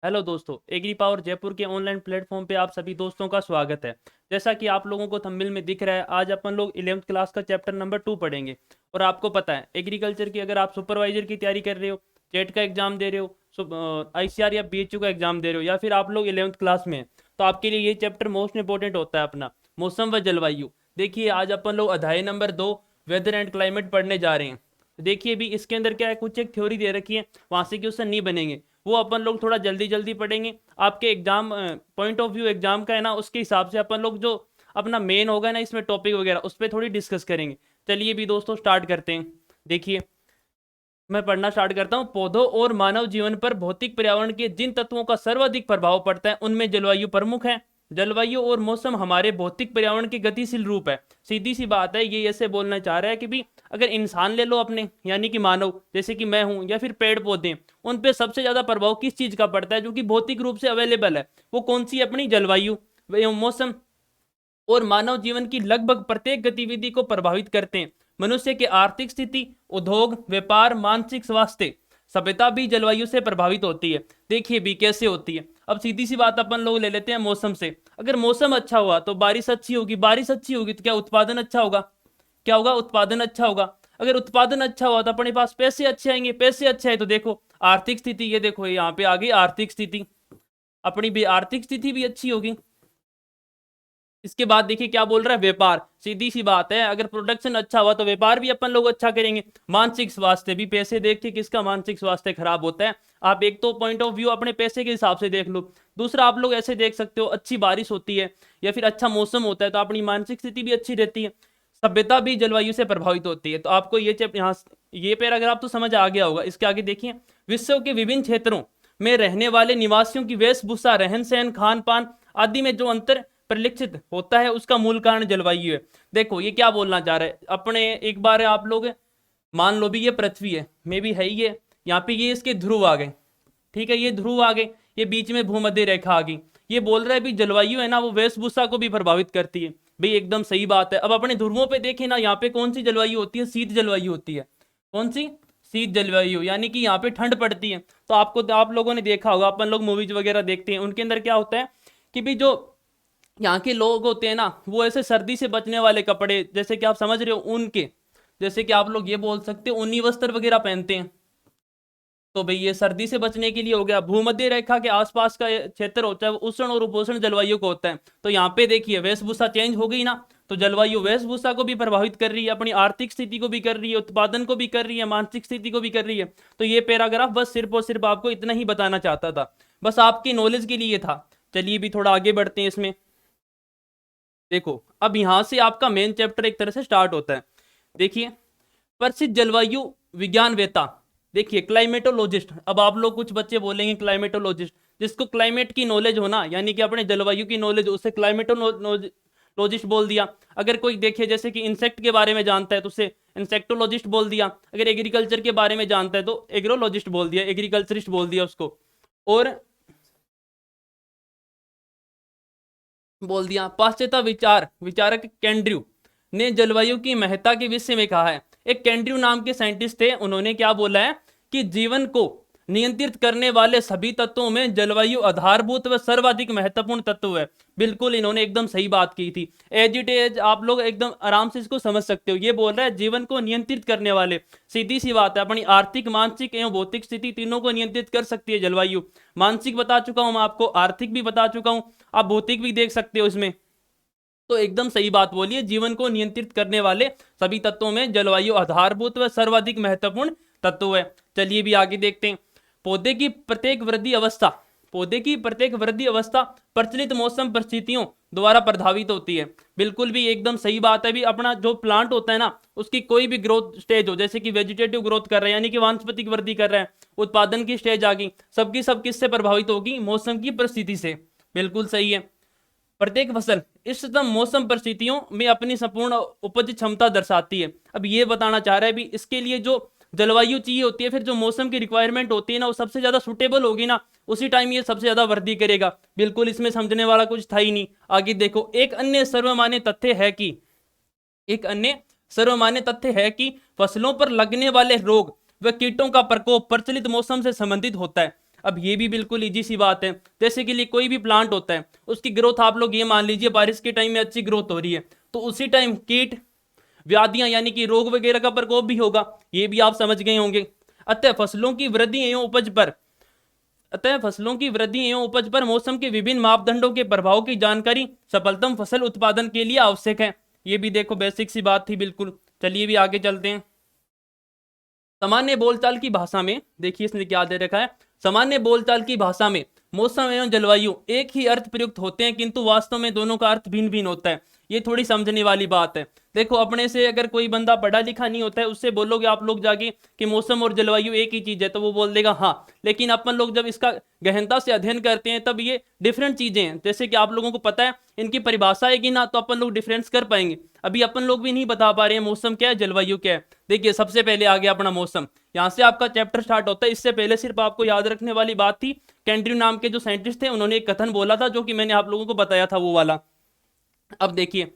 Hello दोस्तों, agree power Jaipur के online platform पे आप सभी दोस्तों का स्वागत है। जैसा कि आप लोगों को थंबनेल में दिख रहा है, आज अपन लोग 11वीं क्लास का चैप्टर नंबर 2 पढ़ेंगे। और आपको पता है, एग्रीकल्चर की अगर आप सुपरवाइजर की तैयारी कर रहे हो, जेट का एग्जाम दे रहे हो, आईसीआर या बीएचयू का एग्जाम दे रहे हो, या फिर आप लोग 11वीं क्लास में हैं, तो आपके लिए ये चैप्टर मोस्ट इंपॉर्टेंट होता है अपना, मौसम व जलवायु। देखिए, आज अपन लोग अध्याय नंबर 2 वेदर एंड क्लाइमेट पढ़ने जा रहे हैं। देखिए भी इसके अंदर क्या है, कुछ एक थ्योरी दे रखी है, वहां से क्वेश्चन नहीं बनेंगे, वो अपन लोग थोड़ा जल्दी जल्दी पढ़ेंगे। आपके exam point of view exam का है ना, उसके हिसाब से अपन लोग जो अपना मेन होगा ना इसमें टॉपिक वगैरह, उस पर थोड़ी डिस्कस करेंगे। चलिए भी दोस्तों स्टार्ट करते हैं। देखिए, मैं पढ़ना स्टार्ट करता हूँ। पौधों और मानव जीवन पर भौतिक पर्यावरण के जिन तत्वों का सर्वाधिक प्रभाव पड़ता है उनमें जलवायु प्रमुख है। जलवायु और मौसम हमारे भौतिक पर्यावरण के गतिशील रूप है। सीधी सी बात है, ये ऐसे बोलना चाह रहा है कि भी अगर इंसान ले लो अपने, यानी कि मानव, जैसे कि मैं हूं, या फिर पेड़ पौधे, उन पे सबसे ज्यादा प्रभाव किस चीज का पड़ता है जो कि भौतिक रूप से अवेलेबल है? वो कौन सी? अपनी जलवायु व मौसम। और मानव जीवन की लगभग प्रत्येक गतिविधि को प्रभावित करते हैं। मनुष्य की आर्थिक स्थिति, उद्योग, व्यापार, मानसिक स्वास्थ्य, सभ्यता भी जलवायु से प्रभावित होती है। देखिए भी कैसे होती है। अब सीधी सी बात अपन लोग ले लेते हैं मौसम से। अगर मौसम अच्छा हुआ तो बारिश अच्छी होगी, बारिश अच्छी होगी तो क्या उत्पादन अच्छा होगा? क्या होगा? उत्पादन अच्छा होगा। अगर उत्पादन अच्छा हुआ तो अपने पास पैसे अच्छे आएंगे, पैसे अच्छे आए तो देखो आर्थिक स्थिति, ये देखो यहाँ पे आ गई आर्थिक स्थिति, अपनी भी आर्थिक स्थिति भी अच्छी होगी। इसके बाद देखिए क्या बोल रहा है, व्यापार। सीधी सी बात है, अगर प्रोडक्शन अच्छा हुआ तो व्यापार भी अपन लोग अच्छा करेंगे। मानसिक स्वास्थ्य भी, पैसे देख के किसका मानसिक स्वास्थ्य खराब होता है? आप एक तो पॉइंट ऑफ व्यू अपने पैसे के हिसाब से देख लो, दूसरा आप लोग ऐसे देख सकते हो, अच्छी बारिश होती है या फिर अच्छा मौसम होता है तो अपनी मानसिक स्थिति भी अच्छी रहती है। सभ्यता भी जलवायु से प्रभावित होती है। तो आपको ये चैप्टर यहाँ, ये पैराग्राफ तो समझ आ गया होगा। इसके आगे देखिए, विश्व के विभिन्न क्षेत्रों में रहने वाले निवासियों की वेशभूषा, रहन सहन, खान पान आदि में जो अंतर परिलक्षित होता है उसका मूल कारण जलवायु है। देखो ये क्या बोलना चाह रहा है अपने, एक बार आप लोग मान लो भी ये पृथ्वी है, मे भी है ही ये, यहाँ पे ये इसके ध्रुव आ गए, ठीक है, ये ध्रुव आ गए, ये बीच में भूमध्य रेखा आ गई। ये बोल रहा है भी जलवायु है ना, वो वेशभूषा को भी प्रभावित करती है। भाई एकदम सही बात है। अब अपने ध्रुवों पे देखें ना, यहाँ पे कौन सी जलवायु होती है? शीत जलवायु होती है। कौन सी? शीत जलवायु, यानी कि यहाँ पे ठंड पड़ती है। तो आपको, आप लोगों ने देखा होगा, अपन लोग मूवीज वगैरह देखते हैं, उनके अंदर क्या होता है कि भी जो यहाँ के लोग होते हैं ना, वो ऐसे सर्दी से बचने वाले कपड़े, जैसे कि आप समझ रहे हो ऊन के, जैसे कि आप लोग ये बोल सकते हो ऊनी वस्त्र वगैरह पहनते हैं। तो भाई ये सर्दी से बचने के लिए हो गया। भूमध्य रेखा के आसपास का क्षेत्र होता है वो उष्ण और उपोष्ण जलवायु को होता है। तो यहाँ पे देखिए वेशभूषा चेंज हो गई ना, तो जलवायु वेशभूषा को भी प्रभावित कर रही है, अपनी आर्थिक स्थिति को भी कर रही है, उत्पादन को भी कर रही है, मानसिक स्थिति को भी कर रही है। तो ये पैराग्राफ बस सिर्फ और सिर्फ आपको इतना ही बताना चाहता था, बस आपकी नॉलेज के लिए था। चलिए भी थोड़ा आगे बढ़ते हैं इसमें। देखो अब यहां से आपका मेन चैप्टर एक तरह से स्टार्ट होता है। देखिए, प्रसिद्ध जलवायु विज्ञानवेता, देखिए क्लाइमेटोलॉजिस्ट। अब आप लोग कुछ बच्चे बोलेंगे क्लाइमेटोलॉजिस्ट, जिसको क्लाइमेट की नॉलेज हो ना, यानी कि अपने जलवायु की नॉलेज, उसे क्लाइमेटोलॉजिस्ट बोल दिया। अगर कोई देखे जैसे कि इंसेक्ट के बारे में जानता है तो उसे इंसेक्टोलॉजिस्ट बोल दिया। अगर एग्रीकल्चर के बारे में जानता है तो एग्रोलॉजिस्ट बोल दिया, एग्रीकल्चरिस्ट बोल दिया उसको। और बोल दिया पाश्चात्य विचारक कैंड्रयू ने जलवायु की महत्ता के विषय में कहा है। एक कैंड्रयू नाम के साइंटिस्ट थे, उन्होंने क्या बोला है कि जीवन को नियंत्रित करने वाले सभी तत्वों में जलवायु आधारभूत व सर्वाधिक महत्वपूर्ण तत्व है। बिल्कुल इन्होंने एकदम सही बात की थी। एज इट एज आप लोग एकदम आराम से इसको समझ सकते हो। ये बोल रहा है जीवन को नियंत्रित करने वाले, सीधी सी बात है, अपनी आर्थिक, मानसिक एवं भौतिक स्थिति तीनों को नियंत्रित कर सकती है जलवायु। मानसिक बता चुका हूं मैं आपको, आर्थिक भी बता चुका हूं, आप भौतिक भी देख सकते हो इसमें। तो एकदम सही बात बोलिए, जीवन को नियंत्रित करने वाले सभी तत्वों में जलवायु आधारभूत व सर्वाधिक महत्वपूर्ण तत्व है। चलिए भी आगे देखते हैं। पौधे की प्रत्येक वृद्धि अवस्था, पौधे की प्रत्येक वृद्धि अवस्था प्रचलित मौसम परिस्थितियों द्वारा प्रभावित होती है। बिल्कुल भी एकदम सही बात है। भी अपना जो प्लांट होता है ना, उसकी कोई भी ग्रोथ स्टेज हो, जैसे कि वेजिटेटिव ग्रोथ कर रहा है, यानी कि वानस्पतिक वृद्धि कर रहा है, उत्पादन की स्टेज आ गई, सबकी सब किससे प्रभावित होगी? मौसम की परिस्थिति से। बिल्कुल सही है। प्रत्येक फसल इष्टतम मौसम परिस्थितियों में अपनी संपूर्ण उपज क्षमता दर्शाती है। अब ये बताना चाह रहा है भी इसके लिए जो जलवायु चाहिए होती है, फिर जो मौसम की रिक्वायरमेंट होती है ना, वो सबसे ज्यादा सुटेबल होगी ना, उसी टाइम ये सबसे ज्यादा वृद्धि करेगा। बिल्कुल इसमें समझने वाला कुछ था ही नहीं। आगे देखो, एक अन्य सर्वमान्य तथ्य है कि, एक अन्य सर्वमान्य तथ्य है कि फसलों पर लगने वाले रोग व कीटों का प्रकोप प्रचलित मौसम से संबंधित होता है। अब ये भी बिल्कुल इजी सी बात है। जैसे कि लिए कोई भी प्लांट होता है, उसकी ग्रोथ आप लोग ये मान लीजिए बारिश के टाइम में अच्छी ग्रोथ हो रही है, तो उसी टाइम कीट व्याधियां यानी कि रोग वगैरह का प्रकोप भी होगा, ये भी आप समझ गए होंगे। अतः फसलों की वृद्धि एवं उपज पर मौसम के विभिन्न मापदंडों के प्रभाव की जानकारी सफलतम फसल उत्पादन के लिए आवश्यक है। ये भी देखो बेसिक सी बात थी बिल्कुल। चलिए भी आगे चलते हैं। सामान्य बोलचाल की भाषा में देखिए इसने क्या दे रखा है। सामान्य बोलचाल की भाषा में मौसम एवं जलवायु एक ही अर्थ प्रयुक्त होते हैं, किंतु वास्तव में दोनों का अर्थ भिन्न भिन्न होता है। ये थोड़ी समझने वाली बात है। देखो अपने से अगर कोई बंदा पढ़ा लिखा नहीं होता है, उससे बोलोगे आप लोग जाके कि मौसम और जलवायु एक ही चीज है, तो वो बोल देगा हाँ। लेकिन अपन लोग जब इसका गहनता से अध्ययन करते हैं तब ये डिफरेंट चीजें हैं। जैसे कि आप लोगों को पता है इनकी परिभाषा है कि ना, तो अपन लोग डिफरेंस कर पाएंगे। अभी अपन लोग भी नहीं बता पा रहे हैं मौसम क्या है जलवायु क्या है। देखिए सबसे पहले आ गया अपना मौसम, यहाँ से आपका चैप्टर स्टार्ट होता है। इससे पहले सिर्फ आपको याद रखने वाली बात थी, कैंड्रू नाम के जो साइंटिस्ट थे उन्होंने एक कथन बोला था जो कि मैंने आप लोगों को बताया था वो वाला। अब देखिए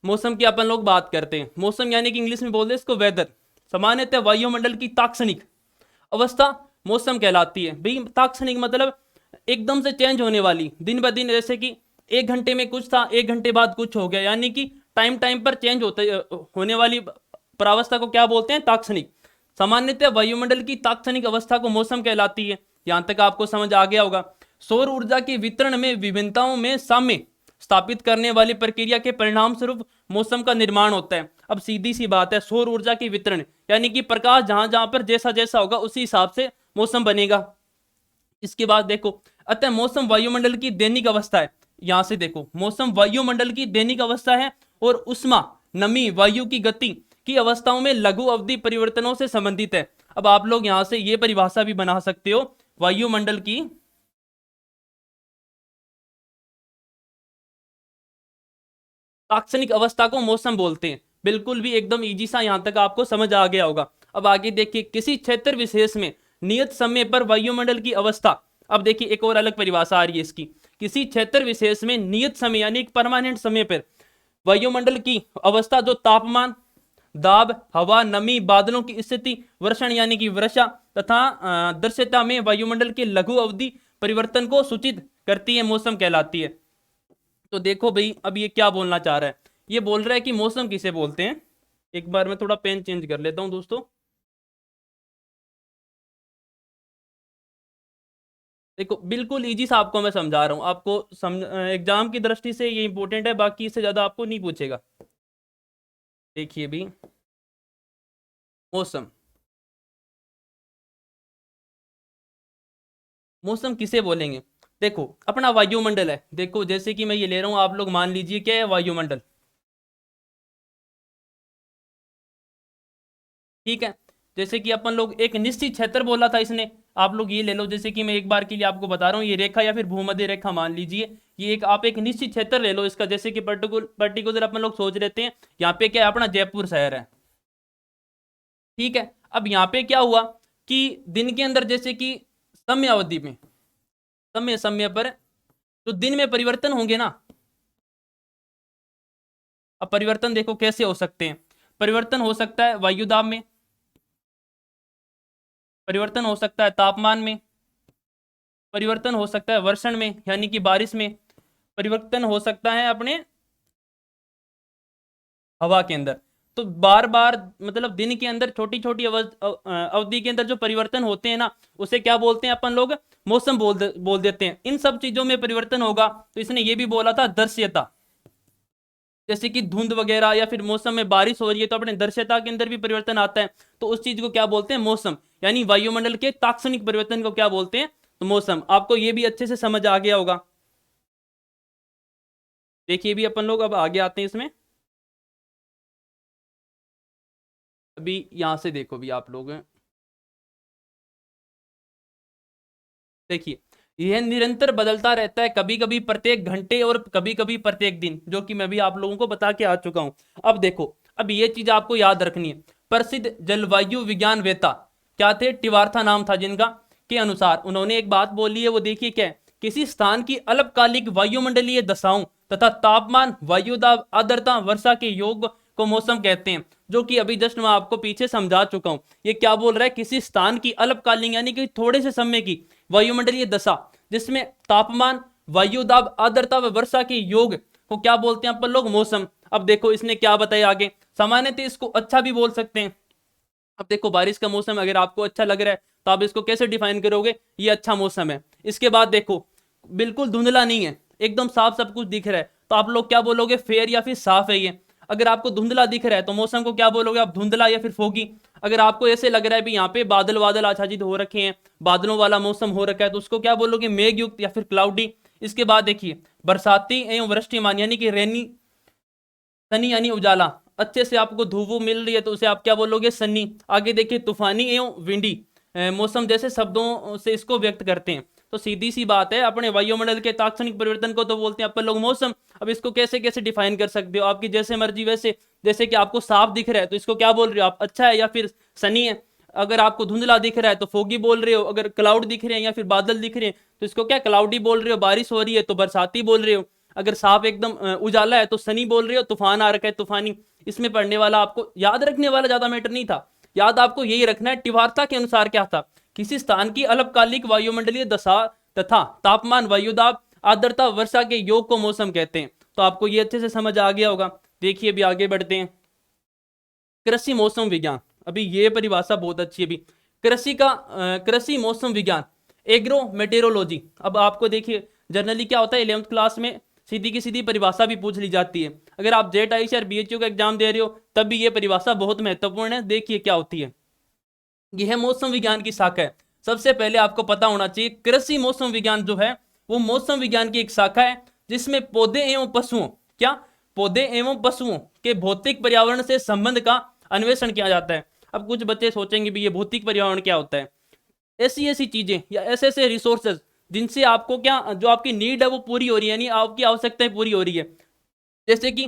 मौसम की अपन लोग बात करते हैं। मौसम यानी कि इंग्लिश में बोलते हैं इसको वेदर। सामान्यतः वायुमंडल की तात्क्षणिक अवस्था मौसम कहलाती है। भाई तात्क्षणिक मतलब एकदम से चेंज होने वाली, दिन ब दिन। जैसे कि 1 घंटे में कुछ था, 1 घंटे बाद कुछ हो गया, यानी कि टाइम टाइम पर चेंज होने वाली प्रावस्था को क्या बोलते हैं, तात्क्षणिक। सामान्यतः वायुमंडल की तात्क्षणिक अवस्था को मौसम कहलाती है। यहां तक आपको समझ आ गया होगा। सौर ऊर्जा के वितरण में विभिन्नताओं में साम्य स्थापित करने वाली प्रक्रिया के परिणाम स्वरूप मौसम का निर्माण होता है। अब सीधी सी बात है, सौर ऊर्जा की वितरण यानी कि प्रकाश जहां जहां पर जैसा जैसा होगा उसी हिसाब से मौसम बनेगा। इसके बाद देखो, अतः मौसम वायुमंडल की दैनिक अवस्था है। यहां से देखो मौसम वायुमंडल की दैनिक अवस्था है और उष्मा नमी वायु की गति की अवस्थाओं में लघु अवधि परिवर्तनों से संबंधित है। अब आप लोग यहां से ये परिभाषा भी बना सकते हो, वायुमंडल की तात्क्षणिक अवस्था को मौसम बोलते हैं। बिल्कुल भी एकदम इजी सा, यहां तक आपको समझ आ गया होगा। अब आगे देखिए, किसी क्षेत्र विशेष में नियत समय पर वायुमंडल की अवस्था। अब देखिए एक और अलग परिभाषा आ रही है इसकी। किसी क्षेत्र विशेष में नियत समय यानी परमानेंट समय पर वायुमंडल की अवस्था जो तापमान, दाब, हवा, नमी, बादलों की स्थिति, वर्षण यानी कि वर्षा तथा दृश्यता में वायुमंडल के लघु अवधि परिवर्तन को सूचित करती है, मौसम कहलाती है। तो देखो भाई अब ये क्या बोलना चाह रहा है, ये बोल रहा है कि मौसम किसे बोलते हैं। एक बार मैं थोड़ा पेन चेंज कर लेता हूं दोस्तों। देखो बिल्कुल इजी सा आपको मैं समझा रहा हूं, आपको एग्जाम की दृष्टि से ये इंपॉर्टेंट है, बाकी इससे ज्यादा आपको नहीं पूछेगा। देखिए भी मौसम, मौसम किसे बोलेंगे। देखो अपना वायुमंडल है। देखो जैसे कि मैं ये ले रहा हूं, आप लोग मान लीजिए क्या है, वायुमंडल। ठीक है, जैसे कि अपन लोग एक निश्चित क्षेत्र बोला था इसने। आप लोग ये ले लो, जैसे कि मैं एक बार के लिए आपको बता रहा हूँ, ये रेखा या फिर भूमध्य रेखा मान लीजिए। ये एक आप एक निश्चित क्षेत्र ले लो इसका। जैसे कि पर्टिकुलर अपन लोग सोच लेते हैं यहाँ पे क्या है, अपना जयपुर शहर है। ठीक है, अब यहाँ पे क्या हुआ कि दिन के अंदर जैसे कि समय अवधि में समय समय पर तो दिन में परिवर्तन होंगे ना। अब परिवर्तन देखो कैसे हो सकते हैं। परिवर्तन हो सकता है वायुदाब में, परिवर्तन हो सकता है तापमान में, परिवर्तन हो सकता है वर्षण में यानी कि बारिश में, परिवर्तन हो सकता है अपने हवा के अंदर। तो बार बार मतलब दिन के अंदर छोटी छोटी अवधि के अंदर जो परिवर्तन होते हैं ना, उसे क्या बोलते हैं अपन लोग, मौसम बोल देते हैं। इन सब चीजों में परिवर्तन होगा। तो इसने ये भी बोला था दृश्यता, जैसे कि धुंध वगैरह या फिर मौसम में बारिश हो रही है तो अपने दृश्यता के अंदर भी परिवर्तन आता है, तो उस चीज को क्या बोलते हैं, मौसम। यानी वायुमंडल के तात्क्षणिक परिवर्तन को क्या बोलते हैं, तो मौसम। आपको ये भी अच्छे से समझ आ गया होगा। देखिए भी अपन लोग अब आगे आते हैं इसमें। अभी यहां से देखो भी आप लोग, देखिए यह निरंतर बदलता रहता है, कभी कभी प्रत्येक घंटे और कभी कभी प्रत्येक दिन, जो कि मैं भी आप लोगों को बता के आ चुका हूं। अब देखो, अब ये चीज आपको याद रखनी है। प्रसिद्ध जलवायु विज्ञान वेता क्या थे, टिवार्था नाम था जिनका, के अनुसार उन्होंने एक बात बोली है, वो देखिए क्या है, किसी स्थान की अल्पकालिक वायुमंडलीय दशाओं तथा तापमान, वायुदाब, आर्द्रता, वर्षा के योग को मौसम कहते हैं, जो कि अभी जस्ट मैं आपको पीछे समझा चुका हूं। ये क्या बोल रहा है, किसी स्थान की अल्पकालीन यानी कि थोड़े से समय की वायुमंडलीय दशा, जिसमें तापमान, वायु दाब, आर्द्रता व वर्षा के योग को क्या बोलते हैं अपन लोग? मौसम। अब देखो इसने क्या बताया आगे, सामान्यतः इसको अच्छा भी बोल सकते हैं। अब देखो बारिश का मौसम अगर आपको अच्छा लग रहा है तो आप इसको कैसे डिफाइन करोगे? ये अच्छा मौसम है। इसके बाद देखो बिल्कुल धुंधला नहीं है, एकदम साफ सब कुछ दिख रहा है, तो आप लोग क्या बोलोगे? फेयर या फिर साफ है ये। अगर आपको धुंधला दिख रहा है तो मौसम को क्या बोलोगे आप? धुंधला या फिर फोगी। अगर आपको ऐसे लग रहा है भी यहाँ पे बादल बादल आच्छादित हो रखे हैं, बादलों वाला मौसम हो रखा है, तो उसको क्या बोलोगे? मेघयुक्त या फिर क्लाउडी। इसके बाद देखिए बरसाती एवं वृष्टिमान यानी कि रेनी, सनी यानी उजाला, अच्छे से आपको धूप मिल रही है तो उसे आप क्या बोलोगे? सनी। आगे देखिए तूफानी एवं विंडी मौसम जैसे शब्दों से इसको व्यक्त करते हैं। तो सीधी सी बात है, अपने वायुमंडल के तात्क्षणिक परिवर्तन को तो बोलते हैं अपन लोग मौसम। अब इसको कैसे कैसे डिफाइन कर सकते हो? आपकी जैसे मर्जी वैसे। जैसे कि आपको साफ दिख रहा है तो इसको क्या बोल रहे हो आप? अच्छा है या फिर सनी है। अगर आपको धुंधला दिख रहा है तो फोगी बोल रहे हो। अगर क्लाउड दिख रहे हैं या फिर बादल दिख रहे हैं तो इसको क्या क्लाउडी बोल रहे हो। बारिश हो रही है तो बरसाती बोल रहे हो। अगर साफ एकदम उजाला है तो सनी बोल रहे हो। तूफान आ रखा है तूफानी। इसमें पढ़ने वाला आपको याद रखने वाला ज्यादा मैटर नहीं था, याद आपको यही रखना है तीव्रता के अनुसार क्या था? किसी स्थान की अल्पकालिक वायुमंडलीय दशा तथा तापमान, वायुदाब, आर्द्रता, वर्षा के योग को मौसम कहते हैं। तो आपको ये अच्छे से समझ आ गया होगा। देखिए अभी आगे बढ़ते हैं। कृषि मौसम विज्ञान, अभी ये परिभाषा बहुत अच्छी है। अभी कृषि मौसम विज्ञान, एग्रो मेटेरोलॉजी। अब आपको देखिए जनरली क्या होता है 11th क्लास में सीधी की सीधी परिभाषा भी पूछ ली जाती है। अगर आप जेट आई और बीएचयू का एग्जाम दे रहे हो तब भी ये परिभाषा बहुत महत्वपूर्ण है। देखिए क्या होती है। यह मौसम विज्ञान की शाखा है। सबसे पहले आपको पता होना चाहिए कृषि मौसम विज्ञान जो है वो मौसम विज्ञान की एक शाखा है जिसमें पौधे एवं पशुओं, क्या? पौधे एवं पशुओं के भौतिक पर्यावरण से संबंध का अन्वेषण किया जाता है। अब कुछ बच्चे सोचेंगे भी ये भौतिक पर्यावरण क्या होता है? ऐसी ऐसी चीजें या ऐसे ऐसे रिसोर्सेज जिनसे आपको क्या, जो आपकी नीड है वो पूरी हो रही है, यानी आपकी आवश्यकताएं पूरी हो रही है। जैसे कि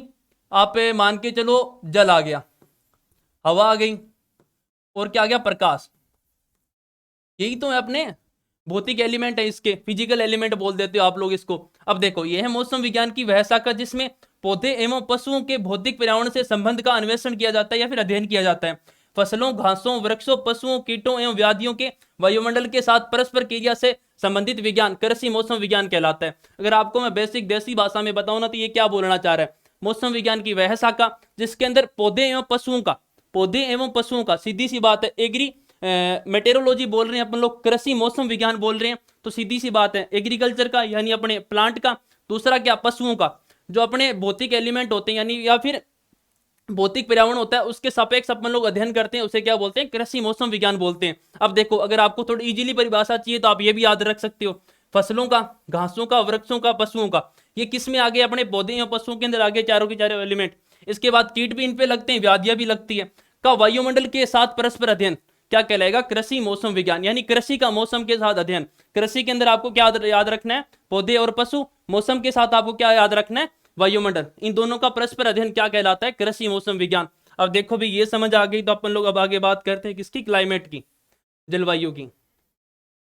आप मान के चलो जल आ गया, हवा आ गई, और क्या आ गया? प्रकाश। यही तो है अपने भौतिक एलिमेंट है, इसके फिजिकल एलिमेंट बोल देते हो आप लोग इसको। अब देखो यह है मौसम विज्ञान की वह शाखा जिसमें पौधे एवं पशुओं के भौतिक पर्यावरण से संबंध का अन्वेषण किया जाता है या फिर अध्ययन किया जाता है। फसलों, घासों, वृक्षों, पशुओं, कीटों एवं व्याधियों के वायुमंडल के साथ परस्पर क्रिया से संबंधित विज्ञान कृषि मौसम विज्ञान कहलाता है। अगर आपको मैं बेसिक देसी भाषा में बताऊं ना तो ये क्या बोलना चाह रहा है? मौसम विज्ञान की वह शाखा जिसके अंदर पौधे एवं पशुओं का सीधी सी बात है एग्री मेटेरोलॉजी बोल रहे हैं अपन लोग, कृषि मौसम विज्ञान बोल रहे हैं, तो सीधी सी बात है एग्रीकल्चर का यानी अपने प्लांट का। दूसरा क्या? पशुओं का, जो अपने भौतिक एलिमेंट होते हैं यानी या फिर भौतिक पर्यावरण होता है उसके सापेक्ष अपन लोग अध्ययन करते हैं, उसे क्या बोलते हैं? कृषि मौसम विज्ञान बोलते हैं। अब देखो अगर आपको थोड़ी इजीली परिभाषा चाहिए तो आप ये भी याद रख सकते हो, फसलों का, घासों का, वृक्षों का, पशुओं का। ये किस में आगे? अपने पौधे या पशुओं के अंदर आगे चारों के चारों एलिमेंट। इसके बाद कीट भी इन पे लगते हैं, व्याधियां भी लगती है। का वायुमंडल के साथ परस्पर अध्ययन क्या कहलाएगा? कृषि मौसम विज्ञान, यानी कृषि का मौसम के साथ अध्ययन। कृषि के अंदर आपको क्या याद रखना है? पौधे और पशु। मौसम के साथ आपको क्या याद रखना है? वायुमंडल। इन दोनों का परस्पर अध्ययन क्या कहलाता है? कृषि मौसम विज्ञान। अब देखो भी ये समझ आ गई तो अपन लोग अब आगे बात करते हैं किसकी? क्लाइमेट की, जलवायु की।